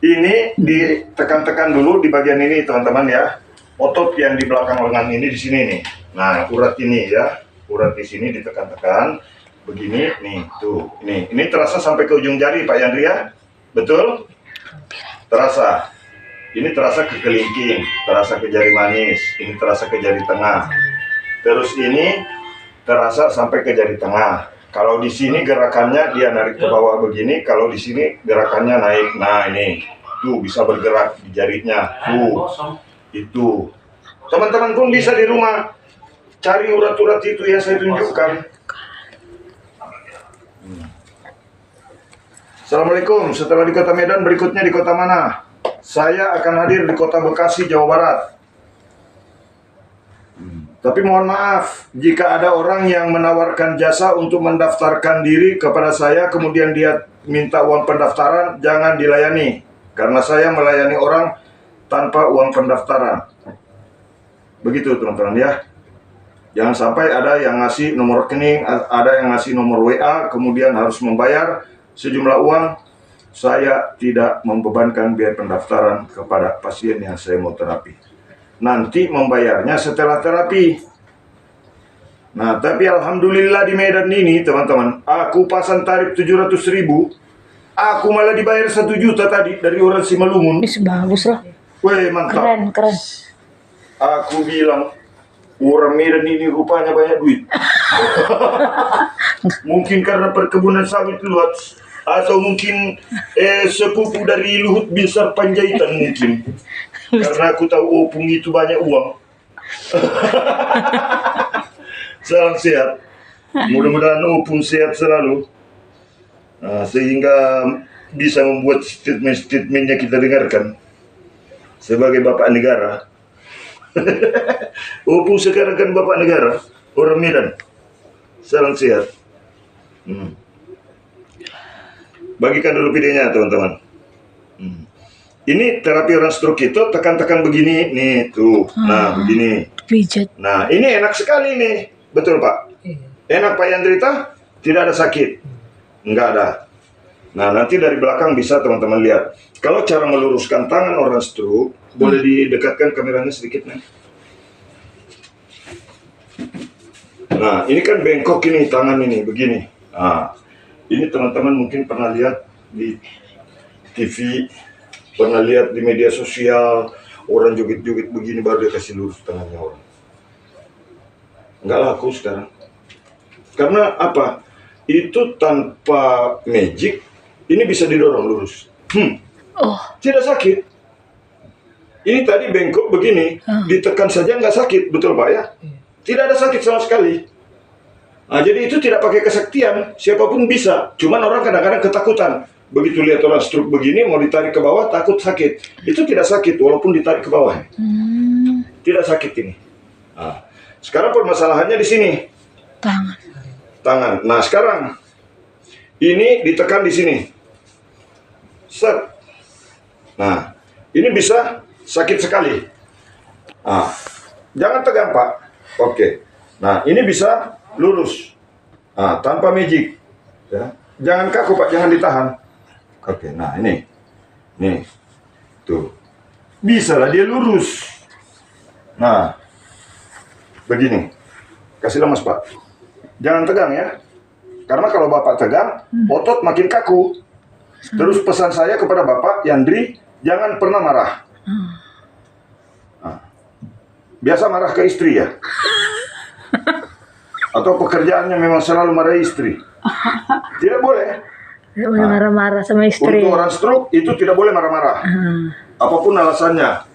Ini ditekan-tekan dulu di bagian ini teman-teman ya. Otot yang di belakang lengan ini di sini nih. Nah, urat ini ya. Urat di sini ditekan-tekan. Begini nih, tuh. Ini terasa sampai ke ujung jari Pak Yandri ya. Betul? Terasa. Ini terasa ke kelingking, terasa ke jari manis, ini terasa ke jari tengah. Terus ini terasa sampai ke jari tengah. Kalau di sini gerakannya dia narik ke bawah begini, kalau di sini gerakannya naik. Nah ini, tuh bisa bergerak di jarinya. Tuh, itu. Teman-teman pun bisa di rumah cari urat-urat itu yang saya tunjukkan. Assalamualaikum. Setelah di Kota Medan, berikutnya di kota mana? Saya akan hadir di Kota Bekasi, Jawa Barat. Tapi mohon maaf, jika ada orang yang menawarkan jasa untuk mendaftarkan diri kepada saya, kemudian dia minta uang pendaftaran, jangan dilayani. Karena saya melayani orang tanpa uang pendaftaran. Begitu teman-teman ya. Jangan sampai ada yang ngasih nomor rekening, ada yang ngasih nomor WA, kemudian harus membayar sejumlah uang. Saya tidak membebankan biaya pendaftaran kepada pasien yang saya mau terapi. Nanti membayarnya setelah terapi. Nah, tapi alhamdulillah di Medan ini, teman-teman, aku pasang tarif 700.000, aku malah dibayar 1 juta tadi dari orang Simalungun. Bisa bagus lah. Weh, mantap. Keren, keren. Aku bilang, orang Medan ini rupanya banyak duit. Mungkin karena perkebunan sawit luas. Atau mungkin sepupu dari Luhut Binsar Panjaitan mungkin. Karena aku tahu Opung itu banyak uang. Salam sehat. Mudah-mudahan Opung sehat selalu. Sehingga bisa membuat statement-statementnya kita dengarkan. Sebagai bapak negara. Opung sekarang kan bapak negara. Orang Medan. Salam sehat. Bagikan dulu videonya teman-teman. Ini terapi orang stroke itu tekan-tekan begini nih tuh. Nah begini. Pijat. Nah ini enak sekali nih. Betul Pak? Enak Pak Yandrita? Tidak ada sakit? Enggak ada. Nah nanti dari belakang bisa teman-teman lihat. Kalau cara meluruskan tangan orang stroke, boleh didekatkan kameranya sedikit nih. Nah ini kan bengkok ini tangan ini begini. Nah ini teman-teman mungkin pernah lihat di TV, pernah lihat di media sosial, orang joget-joget begini baru dia kasih lurus tangannya orang. Nggak laku sekarang. Karena apa? Itu tanpa magic, ini bisa didorong lurus. Tidak sakit. Ini tadi bengkok begini, ditekan saja nggak sakit, betul Pak ya? Tidak ada sakit sama sekali. Nah, jadi itu tidak pakai kesaktian, siapapun bisa. Cuman orang kadang-kadang ketakutan. Begitu lihat orang stroke begini, mau ditarik ke bawah, takut sakit. Itu tidak sakit, walaupun ditarik ke bawah. Tidak sakit ini. Nah, sekarang permasalahannya di sini. Tangan. Nah, sekarang ini ditekan di sini. Set. Nah, ini bisa sakit sekali. Nah, jangan tegang Pak. Oke. Nah, ini bisa lurus, tanpa magic, ya. Jangan kaku Pak, jangan ditahan. Oke, nah ini, nih, tuh, bisa lah dia lurus. Nah, begini. Kasih lemas, Pak. Jangan tegang ya. Karena kalau Bapak tegang, otot makin kaku. Terus pesan saya kepada Bapak, Yandri, jangan pernah marah. Nah, biasa marah ke istri ya? Atau pekerjaannya memang selalu marah istri? Tidak boleh. Tidak boleh marah-marah sama istri. Untuk orang stroke itu tidak boleh marah-marah. Apapun alasannya.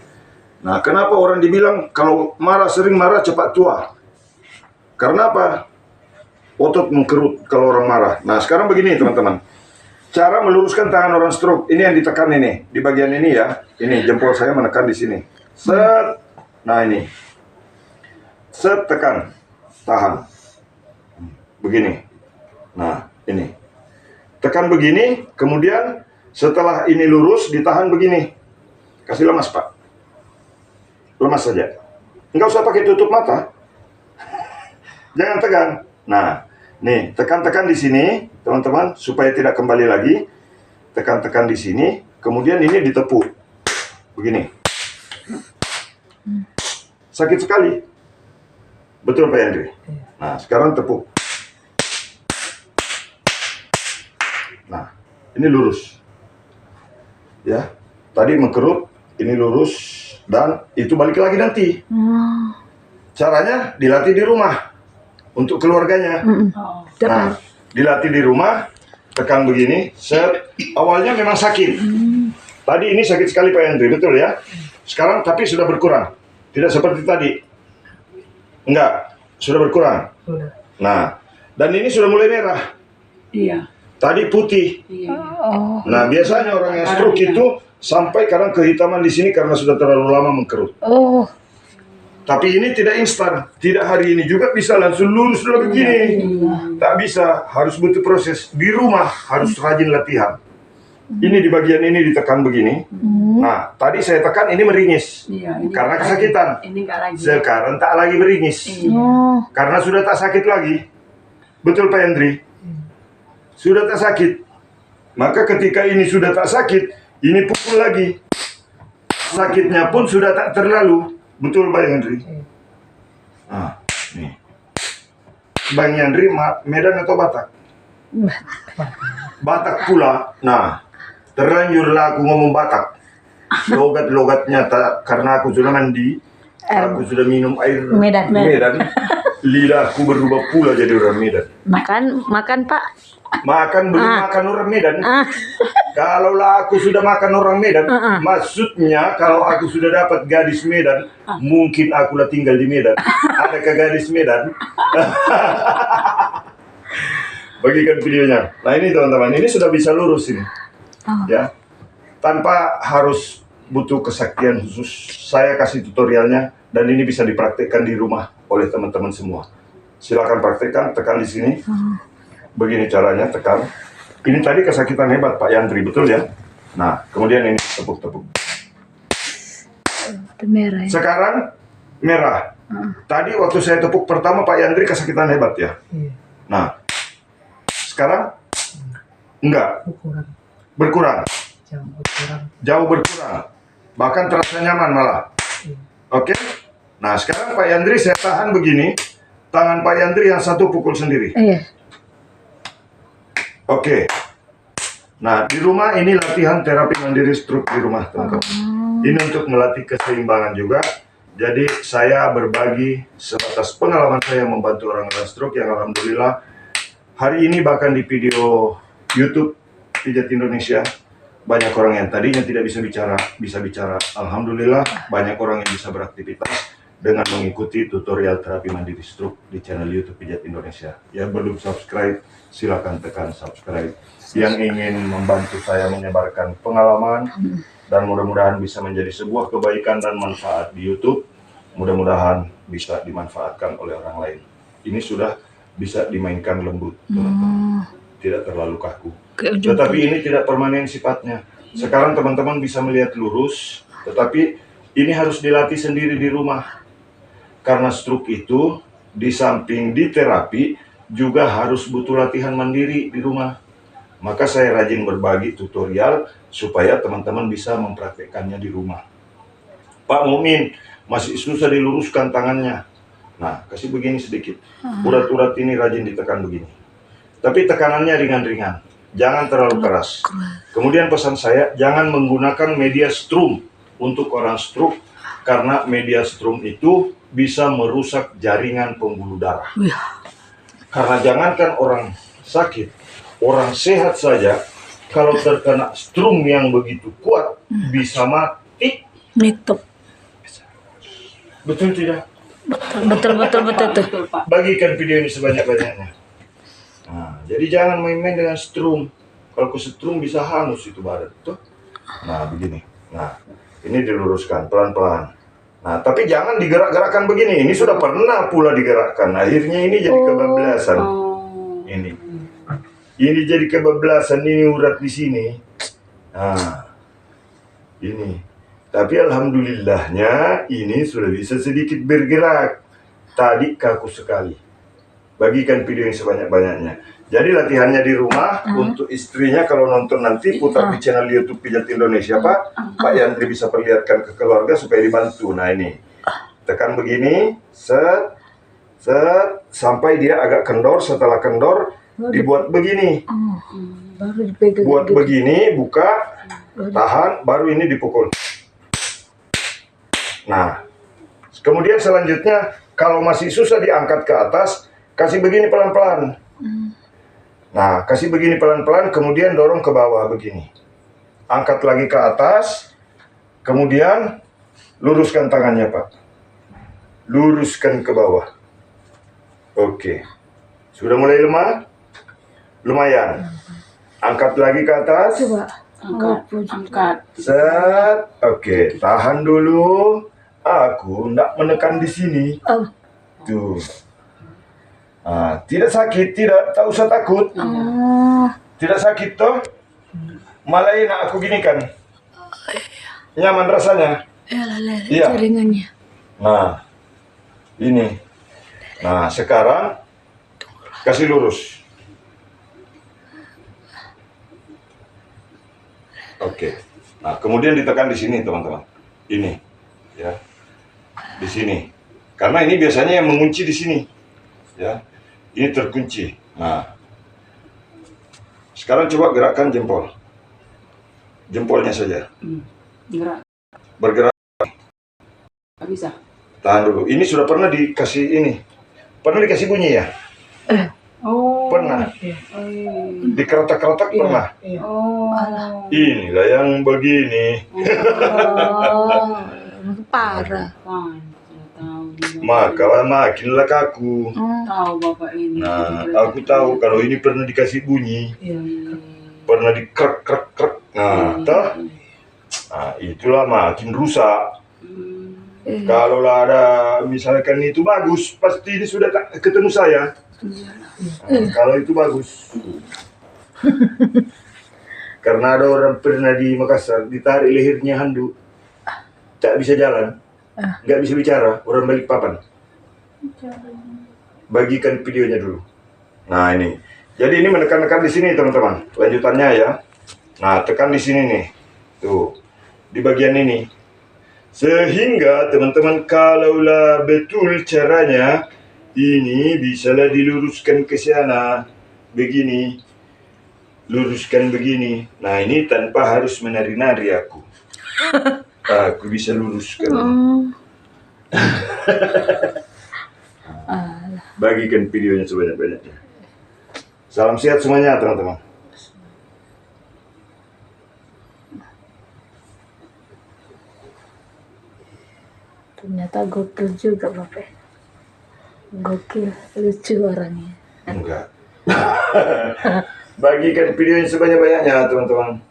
Nah, kenapa orang dibilang kalau sering marah cepat tua? Karena apa? Otot mengkerut kalau orang marah. Nah, sekarang begini teman-teman. Cara meluruskan tangan orang stroke. Ini yang ditekan ini. Di bagian ini ya. Ini jempol saya menekan di sini. Set. Nah, ini. Set, tekan. Tahan. Begini. Nah, ini. Tekan begini. Kemudian setelah ini lurus, ditahan begini. Kasih lemas, Pak. Lemas saja. Enggak usah pakai tutup mata. Jangan tegang. Nah, nih, tekan-tekan di sini, teman-teman, supaya tidak kembali lagi. Tekan-tekan di sini, kemudian ini ditepuk. Begini. Sakit sekali. Betul, Pak Yandri? Nah, sekarang tepuk. Nah, ini lurus. Ya, tadi mengkerut, ini lurus, dan itu balik lagi nanti. Caranya dilatih di rumah. Untuk keluarganya. Nah, dilatih di rumah, tekan begini, set. Awalnya memang sakit. Tadi ini sakit sekali Pak Yandri, betul ya? Sekarang tapi sudah berkurang. Tidak seperti tadi. Enggak, sudah berkurang. Sudah. Nah, dan ini sudah mulai merah. Iya. Tadi putih. Iya. Nah, biasanya orang yang stroke itu sampai kadang kehitaman di sini karena sudah terlalu lama mengkerut. Oh, Tapi ini tidak instan, tidak hari ini juga bisa langsung lurus dulu begini. Tak bisa, harus butuh proses. Di rumah harus rajin latihan. Ini di bagian ini ditekan begini. Nah, tadi saya tekan ini meringis. Iya, ini Karena nggak kesakitan. lagi. Ini enggak lagi. Sekarang tak lagi meringis. Iya. Karena sudah tak sakit lagi. Betul Pak Hendri? Sudah tak sakit. Maka ketika ini sudah tak sakit, ini pukul lagi. Sakitnya pun sudah tak terlalu. Betul Bang Yandri? Nah, nih. Bang Yandri, Medan atau Batak? Batak pula. Nah, terlanjurlah aku ngomong Batak. Logat-logatnya tak, karena aku sudah mandi, aku sudah minum air Medan. Lidahku berubah pula jadi orang Medan. makan Pak. Makan belum makan orang Medan. Kalaulah aku sudah makan orang Medan, maksudnya kalau aku sudah dapat gadis Medan, mungkin akulah tinggal di Medan. Adakah gadis Medan? Bagikan videonya. Nah ini teman-teman, ini sudah bisa lurus ini, ya, tanpa harus butuh kesaktian khusus. Saya kasih tutorialnya dan ini bisa dipraktekkan di rumah oleh teman-teman semua. Silakan praktekkan, tekan di sini. Begini caranya, tekan. Ini tadi kesakitan hebat Pak Yandri, betul ya? Nah, kemudian ini tepuk-tepuk. Merah ya. Sekarang merah. Tadi waktu saya tepuk pertama Pak Yandri kesakitan hebat ya? Iya. Nah, sekarang enggak, berkurang. Jauh berkurang. Bahkan terasa nyaman malah. Oke? Nah, sekarang Pak Yandri saya tahan begini. Tangan Pak Yandri yang satu pukul sendiri. Iya. Oke. Nah, di rumah ini latihan terapi mandiri stroke di rumah, teman-teman. Ini untuk melatih keseimbangan juga. Jadi, saya berbagi sebatas pengalaman saya membantu orang-orang stroke yang alhamdulillah hari ini bahkan di video YouTube Pijat Indonesia banyak orang yang tadinya tidak bisa bicara. Alhamdulillah banyak orang yang bisa beraktivitas dengan mengikuti tutorial terapi mandiri stroke di channel YouTube Pijat Indonesia. Yang belum subscribe, silakan tekan subscribe. Yang ingin membantu saya menyebarkan pengalaman dan mudah-mudahan bisa menjadi sebuah kebaikan dan manfaat di YouTube, mudah-mudahan bisa dimanfaatkan oleh orang lain. Ini sudah bisa dimainkan lembut, teman-teman. Tidak terlalu kaku. Tetapi ini tidak permanen sifatnya. Sekarang teman-teman bisa melihat lurus, tetapi ini harus dilatih sendiri di rumah. Karena stroke itu di samping di terapi juga harus butuh latihan mandiri di rumah. Maka saya rajin berbagi tutorial supaya teman-teman bisa mempraktekkannya di rumah. Pak Mumin masih susah diluruskan tangannya. Nah, kasih begini sedikit. Urat-urat ini rajin ditekan begini. Tapi tekanannya ringan-ringan. Jangan terlalu keras. Kemudian pesan saya, jangan menggunakan media strum untuk orang stroke. Karena media strum itu bisa merusak jaringan pembuluh darah. Karena jangankan orang sakit, orang sehat saja, kalau terkena strum yang begitu kuat, bisa mati. Itu. Betul tidak? Betul tuh. Pak. Bagikan video ini sebanyak-banyaknya. Nah, jadi jangan main-main dengan strum. Kalau ke strum bisa hangus itu badan. Tuh. Nah, begini. Nah, ini diluruskan pelan-pelan. Nah, tapi jangan digerak-gerakkan begini. Ini sudah pernah pula digerakkan. Akhirnya ini jadi kebablasan. Ini. Ini jadi kebablasan. Ini urat di sini. Nah, ini. Tapi alhamdulillahnya ini sudah bisa sedikit bergerak. Tadi kaku sekali. Bagikan video yang sebanyak-banyaknya. Jadi latihannya di rumah untuk istrinya kalau nonton nanti putar di channel YouTube Pijat Indonesia, Pak. Pak Yandri bisa perlihatkan ke keluarga supaya dibantu. Nah ini, tekan begini, set, set, sampai dia agak kendor. Setelah kendor, dibuat begini. Baru dipegang. Buat begini, buka, tahan, baru ini dipukul. Nah, kemudian selanjutnya kalau masih susah diangkat ke atas, kasih begini pelan-pelan. Nah, kasih begini pelan-pelan, kemudian dorong ke bawah begini. Angkat lagi ke atas, kemudian luruskan tangannya, Pak. Luruskan ke bawah. Oke. Sudah mulai lemah? Lumayan. Angkat lagi ke atas. Coba. Angkat. Set. Oke, tahan dulu. Aku enggak menekan di sini. Tuh. Nah, tidak sakit, tak usah takut. Tidak sakit toh? Malah enak aku gini kan. Nyaman rasanya. Iya. Jaringannya. Nah, ini. Nah, sekarang kasih lurus. Oke. Nah, kemudian ditekan di sini, teman-teman. Ini, ya. Di sini. Karena ini biasanya yang mengunci di sini. Ya. Ini terkunci. Nah. Sekarang coba gerakkan jempol. Jempolnya saja. Gerak. Bergerak. Nggak bisa. Tahan dulu. Ini sudah pernah dikasih ini. Pernah dikasih bunyi ya? Oh. Pernah. Dikeretak-keretak pernah. Oh. Inilah yang begini. Parah. Maka makinlah kaku. Tahu Bapak ini. Nah, aku tahu kalau ini pernah dikasih bunyi, pernah dikrek-krek-krek. Nah, toh? Nah, itulah makin rusak. Kalau ada misalkan itu bagus, pasti ini sudah ketemu saya. Nah, kalau itu bagus. Karena ada orang pernah di Makassar ditarik lehernya handuk, tak bisa jalan. Nggak bisa bicara, orang Balikpapan. Bagikan videonya dulu. Nah ini, jadi ini menekan-nekan di sini teman-teman. Lanjutannya ya. Nah tekan di sini nih, tuh di bagian ini. Sehingga teman-teman kalaulah betul caranya, ini bisalah diluruskan ke sana, begini, luruskan begini. Nah ini tanpa harus menari-nari aku. Aku bisa luruskan. Bagikan videonya sebanyak-banyaknya. Salam sehat semuanya teman-teman. Ternyata gokil juga Bapak. Gokil, lucu orangnya. Enggak. Bagikan videonya sebanyak-banyaknya teman-teman.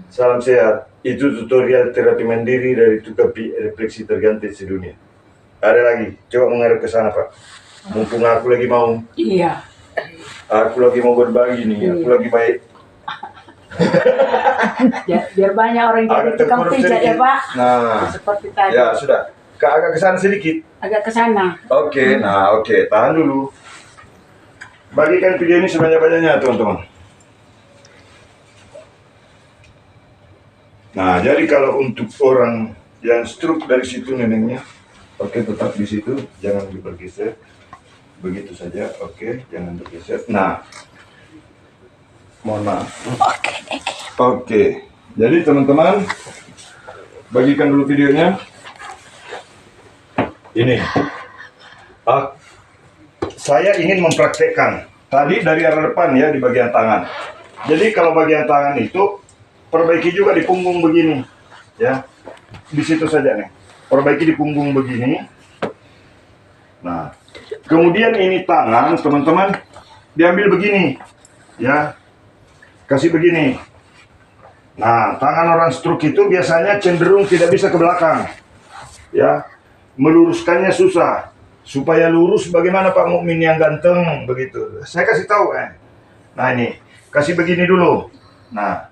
Salam sehat. Itu tutorial terapi mandiri dari Tukapi Refleksi Terganti sedunia. Ada lagi, coba menghadap ke sana Pak. Mumpung aku lagi mau. Iya. Aku lagi mau berbagi nih, aku lagi baik. Biar banyak orang jadi Agak tukang terkurus pijat ya sedikit. Pak. Nah, Seperti tadi. ya sudah. Agak ke sana sedikit. Agak ke sana. Oke, nah oke, tahan dulu. Bagikan video ini sebanyak-banyaknya teman-teman. Nah, jadi kalau untuk orang yang stroke dari situ neneknya, Oke, tetap di situ, jangan bergeser. Begitu saja, oke, jangan bergeser. Nah, mohon maaf. Oke, jadi teman-teman, bagikan dulu videonya. Ini, saya ingin mempraktekkan tadi dari arah depan ya di bagian tangan. Jadi kalau bagian tangan itu perbaiki juga di punggung begini, ya, di situ saja nih. Perbaiki di punggung begini. Nah, kemudian ini tangan teman-teman diambil begini, ya, kasih begini. Nah, tangan orang stroke itu biasanya cenderung tidak bisa ke belakang, ya, meluruskannya susah. Supaya lurus bagaimana Pak Mukmin yang ganteng begitu. Saya kasih tahu Nah ini, kasih begini dulu. Nah,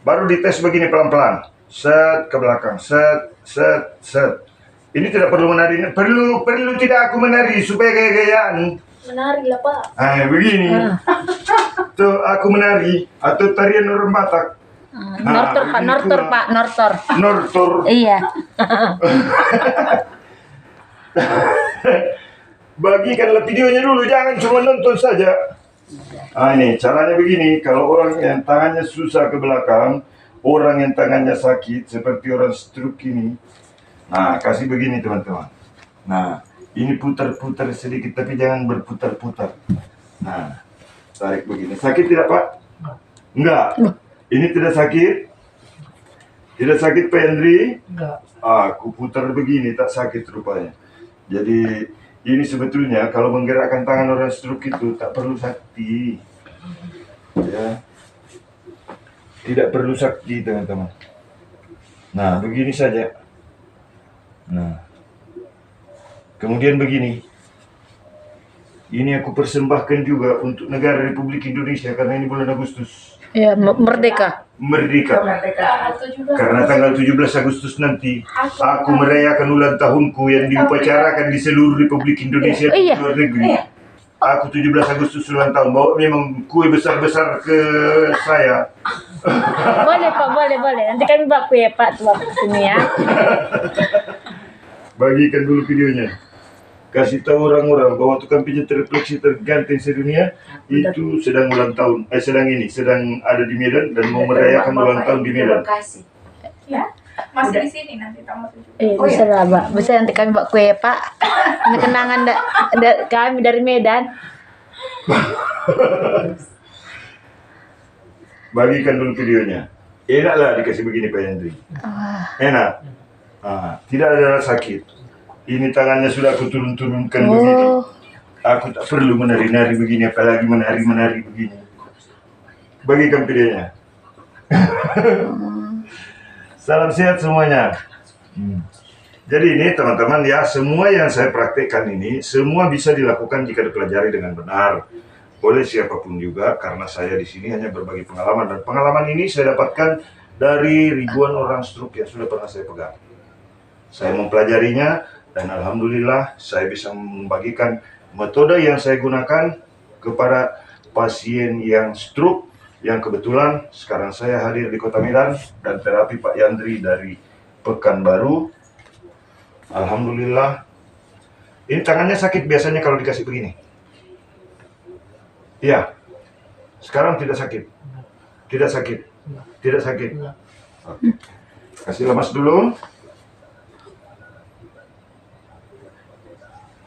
baru dites begini pelan-pelan. Set ke belakang, set, set, set. Ini tidak perlu menari. Perlu tidak aku menari supaya gaya-gayaan. Menari lah Pak. Begini. Tuh aku menari atau tarian orang Batak. Nortor Pak, nortor Pak, nortor. Nortor. Iya. Bagikanlah videonya dulu, jangan cuma nonton saja. Ini caranya begini. Kalau orang yang tangannya susah ke belakang, orang yang tangannya sakit seperti orang stroke ini, nah kasih begini teman-teman. Nah ini putar-putar sedikit tapi jangan berputar-putar. Nah tarik begini. Sakit tidak Pak? Enggak. Ini tidak sakit. Tidak sakit Pak Hendri? Enggak. Aku putar begini tak sakit rupanya. Jadi ini sebetulnya kalau menggerakkan tangan orang stroke itu tak perlu sakti, ya, tidak perlu sakti teman-teman. Nah begini saja. Nah kemudian begini. Ini aku persembahkan juga untuk negara Republik Indonesia karena ini bulan Agustus. Ya, merdeka. Merdeka. Merdeka. Karena tanggal 17 Agustus nanti aku merayakan ulang tahunku yang diupacarakan di seluruh Republik Indonesia di luar negeri. Aku 17 Agustus ulang tahun, bawa memang kue besar-besar ke saya. Boleh Pak, boleh. Nanti kami bawa kue Pak tuh sini ya. Bagikan dulu videonya. Kasih tahu orang-orang bahwa tukang pijat refleksi terganteng sedunia itu sedang ulang tahun, sedang ada di Medan dan mau merayakan ulang tahun di Medan. Ya, masih di sini nanti tanggal 7. Bisa lah Pak, bisa nanti kami bawa kue Pak. Ini kenangan kami dari Medan. Bagikan dulu videonya. Enaklah dikasih begini Pak Hendri. Enak. Tidak ada sakit. Ini tangannya sudah aku turun-turunkan begini. Aku tak perlu menari-nari begini, apalagi menari-menari begini. Bagikan videonya. Salam sehat semuanya. Jadi ini teman-teman ya, semua yang saya praktekkan ini, semua bisa dilakukan jika dipelajari dengan benar oleh siapapun juga, karena saya di sini hanya berbagi pengalaman, dan pengalaman ini saya dapatkan dari ribuan orang stroke yang sudah pernah saya pegang. Saya mempelajarinya dan alhamdulillah saya bisa membagikan metode yang saya gunakan kepada pasien yang stroke yang kebetulan sekarang saya hadir di Kota Medan dan terapi Pak Yandri dari Pekanbaru. Alhamdulillah. Ini tangannya sakit biasanya kalau dikasih begini. Iya. Sekarang tidak sakit. Tidak sakit. Tidak sakit. Oke. Kasih lemas dulu.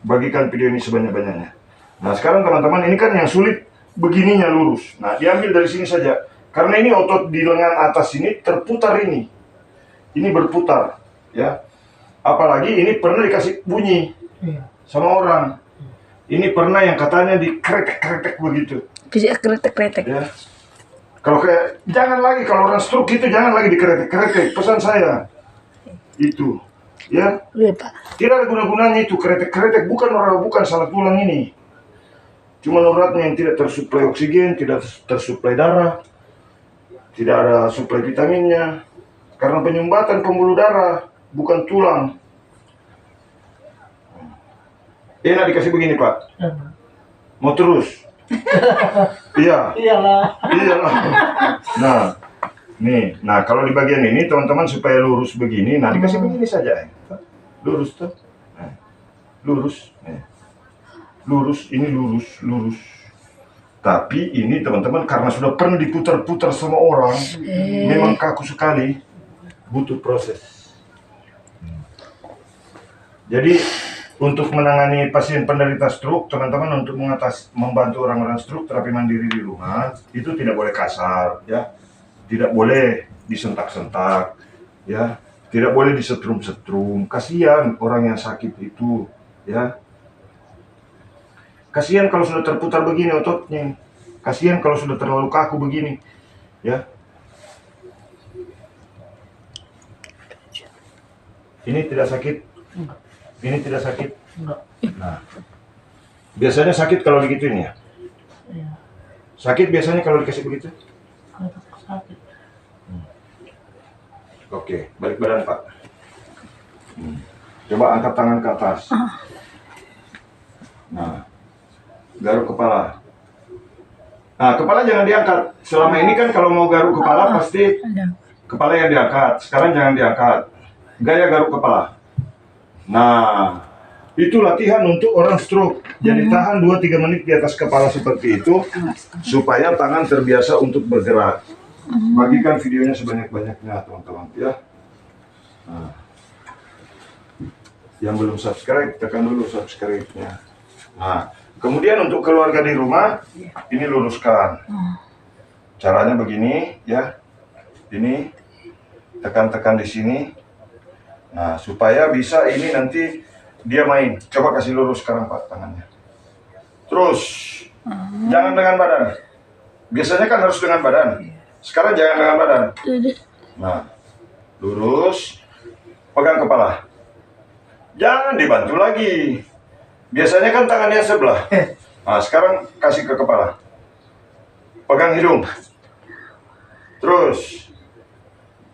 Bagikan video ini sebanyak-banyaknya. Nah sekarang teman-teman, ini kan yang sulit begininya lurus. Nah diambil dari sini saja. Karena ini otot di lengan atas ini terputar ini. Ini berputar, ya. Apalagi ini pernah dikasih bunyi sama orang. Ini pernah yang katanya dikretek-kretek begitu. Bisa kretek-kretek. Ya. Kalau kayak jangan lagi, kalau orang stroke itu jangan lagi dikretek-kretek. Pesan saya itu. Ya, Iya Pak. tidak ada guna-gunanya itu kretek-kretek, bukan salah tulang ini. Cuma uratnya yang tidak tersuplai oksigen, tidak tersuplai darah, tidak ada suplai vitaminnya. Karena penyumbatan pembuluh darah, bukan tulang. Enak dikasih begini Pak. Mau terus? Iya. Iyalah. Nah, nih, kalau di bagian ini teman-teman supaya lurus begini, nah dikasih begini saja, lurus tuh. Nah, lurus. Lurus, ini lurus. Tapi ini teman-teman karena sudah pernah diputar-putar sama orang, memang kaku sekali, butuh proses. Jadi untuk menangani pasien penderita stroke, teman-teman, untuk membantu orang-orang stroke terapi mandiri di rumah, itu tidak boleh kasar, ya, tidak boleh disentak-sentak, ya, tidak boleh disetrum-setrum. Kasihan orang yang sakit itu, ya. Kasihan kalau sudah terputar begini ototnya. Kasihan kalau sudah terlalu kaku begini, ya. Ini tidak sakit. Ini tidak sakit. Enggak. Nah, biasanya sakit kalau digituin ya. Iya. Sakit biasanya kalau dikasih begitu. Agak sakit. Oke, balik badan Pak. Coba angkat tangan ke atas. Nah, garuk kepala. Nah, kepala jangan diangkat. Selama ini kan kalau mau garuk kepala pasti kepala yang diangkat. Sekarang jangan diangkat. Gaya garuk kepala. Nah, itu latihan untuk orang stroke. Jadi tahan 2-3 menit di atas kepala seperti itu supaya tangan terbiasa untuk bergerak. Bagikan videonya sebanyak-banyaknya teman-teman, ya. Nah, yang belum subscribe, tekan dulu subscribe-nya. Nah, kemudian untuk keluarga di rumah, ini luruskan. Caranya begini, ya. Ini tekan-tekan di sini. Nah, supaya bisa ini nanti dia main. Coba kasih lurus sekarang Pak tangannya. Terus, jangan dengan badan. Biasanya kan harus dengan badan. Sekarang jangan dengan badan. Nah, lurus, pegang kepala. Jangan dibantu lagi. Biasanya kan tangannya sebelah. Nah, sekarang kasih ke kepala. Pegang hidung. Terus,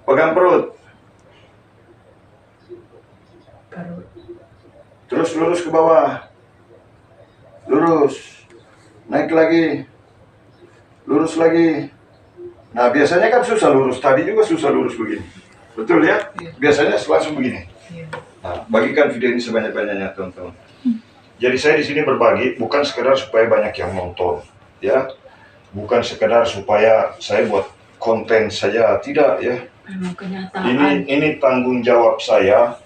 pegang perut. Terus lurus ke bawah. Lurus. Naik lagi. Lurus lagi. Nah, biasanya kan susah lurus. Tadi juga susah lurus begini. Betul ya? Biasanya langsung begini. Nah, bagikan video ini sebanyak-banyaknya, teman-teman. Jadi saya di sini berbagi bukan sekedar supaya banyak yang nonton, ya. Bukan sekedar supaya saya buat konten saja, tidak ya. Memang kenyataan. Ini tanggung jawab saya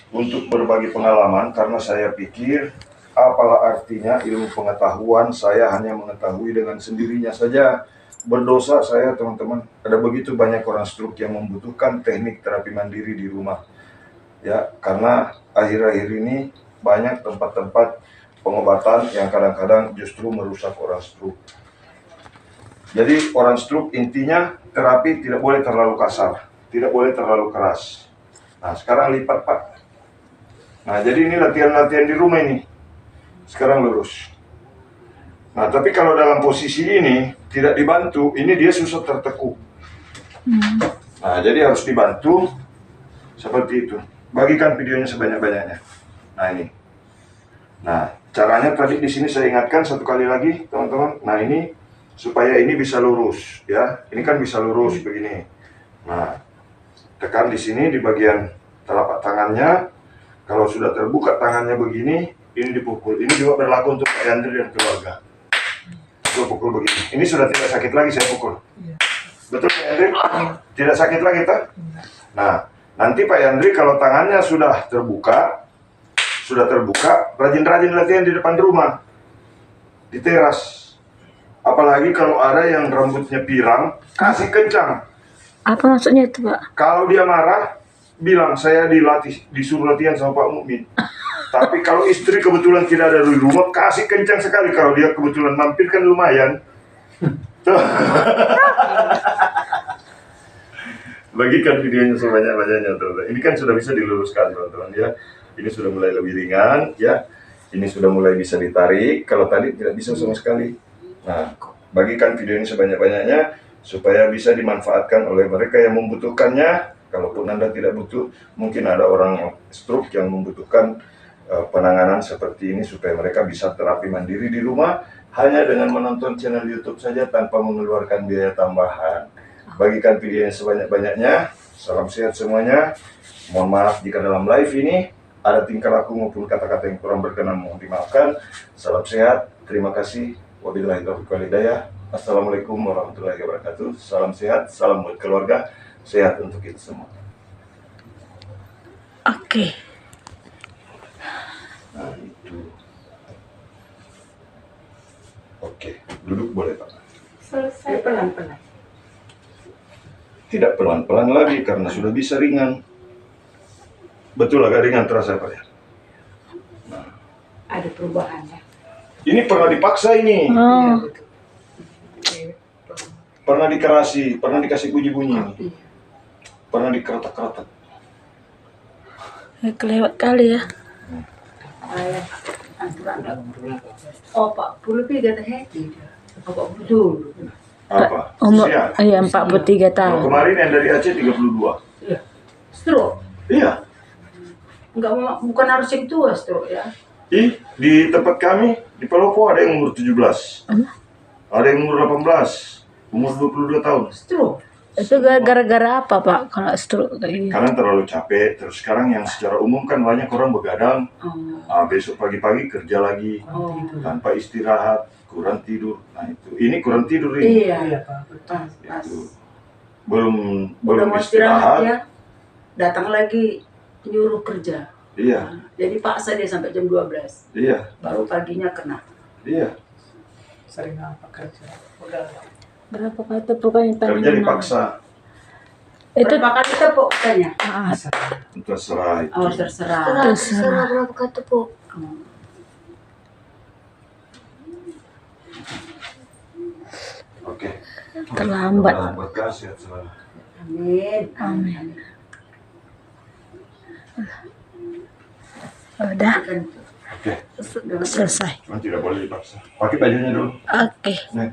untuk berbagi pengalaman karena saya pikir apalah artinya ilmu pengetahuan saya hanya mengetahui dengan sendirinya saja. Berdosa saya teman-teman, ada begitu banyak orang stroke yang membutuhkan teknik terapi mandiri di rumah, ya, karena akhir-akhir ini banyak tempat-tempat pengobatan yang kadang-kadang justru merusak orang stroke. Jadi orang stroke intinya terapi tidak boleh terlalu kasar, tidak boleh terlalu keras. Nah, sekarang lipat Pak. Nah, jadi ini latihan-latihan di rumah ini. Sekarang lurus. Nah, tapi kalau dalam posisi ini tidak dibantu, ini dia susah tertekuk. Nah, jadi harus dibantu seperti itu. Bagikan videonya sebanyak-banyaknya. Nah, ini. Nah, caranya tadi di sini saya ingatkan satu kali lagi, teman-teman. Nah, ini supaya ini bisa lurus, ya. Ini kan bisa lurus begini. Nah, tekan di sini di bagian telapak tangannya. Kalau sudah terbuka tangannya begini, ini dipukul. Ini juga berlaku untuk Pak Yandri dan keluarga. Pukul begini. Ini sudah tidak sakit lagi saya pukul. Betul Pak Yandri? Tidak sakit lagi, tak? Nah, nanti Pak Yandri kalau tangannya sudah terbuka, rajin-rajin latihan di depan rumah, di teras. Apalagi kalau ada yang rambutnya pirang, kasih kencang. Apa maksudnya itu, Pak? Kalau dia marah, bilang saya disuruh latihan sama Pak Mukmin. Tapi kalau istri kebetulan tidak ada di rumah, kasih kencang sekali. Kalau dia kebetulan mampir kan lumayan. Bagikan videonya sebanyak-banyaknya, teman-teman. Ini kan sudah bisa diluruskan, teman-teman, ya. Ini sudah mulai lebih ringan, ya. Ini sudah mulai bisa ditarik. Kalau tadi tidak bisa sama sekali. Nah, bagikan video ini sebanyak-banyaknya supaya bisa dimanfaatkan oleh mereka yang membutuhkannya. Kalaupun Anda tidak butuh, mungkin ada orang stroke yang membutuhkan penanganan seperti ini supaya mereka bisa terapi mandiri di rumah hanya dengan menonton channel YouTube saja tanpa mengeluarkan biaya tambahan. Bagikan video yang sebanyak-banyaknya. Salam sehat semuanya. Mohon maaf jika dalam live ini ada tingkah laku maupun kata-kata yang kurang berkenan mohon dimaafkan. Salam sehat, terima kasih. Wabillahi taufiq wal hidayah. Assalamualaikum warahmatullahi wabarakatuh. Salam sehat, salam buat keluarga, sehat untuk kita semua. Oke. Nah itu. Oke, duduk boleh Pak. Selesai. Pelan-pelan. Tidak pelan-pelan lagi karena sudah bisa ringan. Betul agak ringan terasa Pak ya. Ada perubahan ya. Ini pernah dipaksa ini, Oh, pernah dikerasi, pernah dikasih bunyi-bunyi ini, pernah dikeretak-keretak. kelewat kali ya. Ayah, aturan. Oh, Pak, puluh tiga hati. Apa betul? Apa? Umur Usia? iya 43 Kalau tahun. kemarin yang dari Aceh 32. Iya. Stroke. Iya. Bukan harus yang tua stroke ya. Di tempat kami di Palopo ada yang umur 17. Ada yang umur 18, umur 22 tahun. Stroke. Itu gara-gara apa Pak kalau stroke kayak gitu? Karena terlalu capek. Terus sekarang yang secara umum kan banyak orang begadang. Oh. Besok pagi-pagi kerja lagi Oh. tanpa istirahat, kurang tidur. Nah itu, ini kurang tidur ini. Iya. Iya Pak. Pas. Itu. Belum Udah mau istirahat istirahat. ya. Datang lagi nyuruh kerja. Iya, Nah, jadi paksa dia sampai jam 12. iya, Baru paginya kena. iya. Sering apa kerja? Udah. Berapa kali pokoknya tanya. Kerja dipaksa. Itu Berapa kali tepuk katanya? Terserah itu. Oh, terserah. terserah. Berapa kata po? Oh. Oke. Terlambat. Buat kasih selalu. Amin. Amin. Udah Oke. selesai. Cuma tidak boleh dipaksa. Pakai bajunya dulu. Oke. Nih.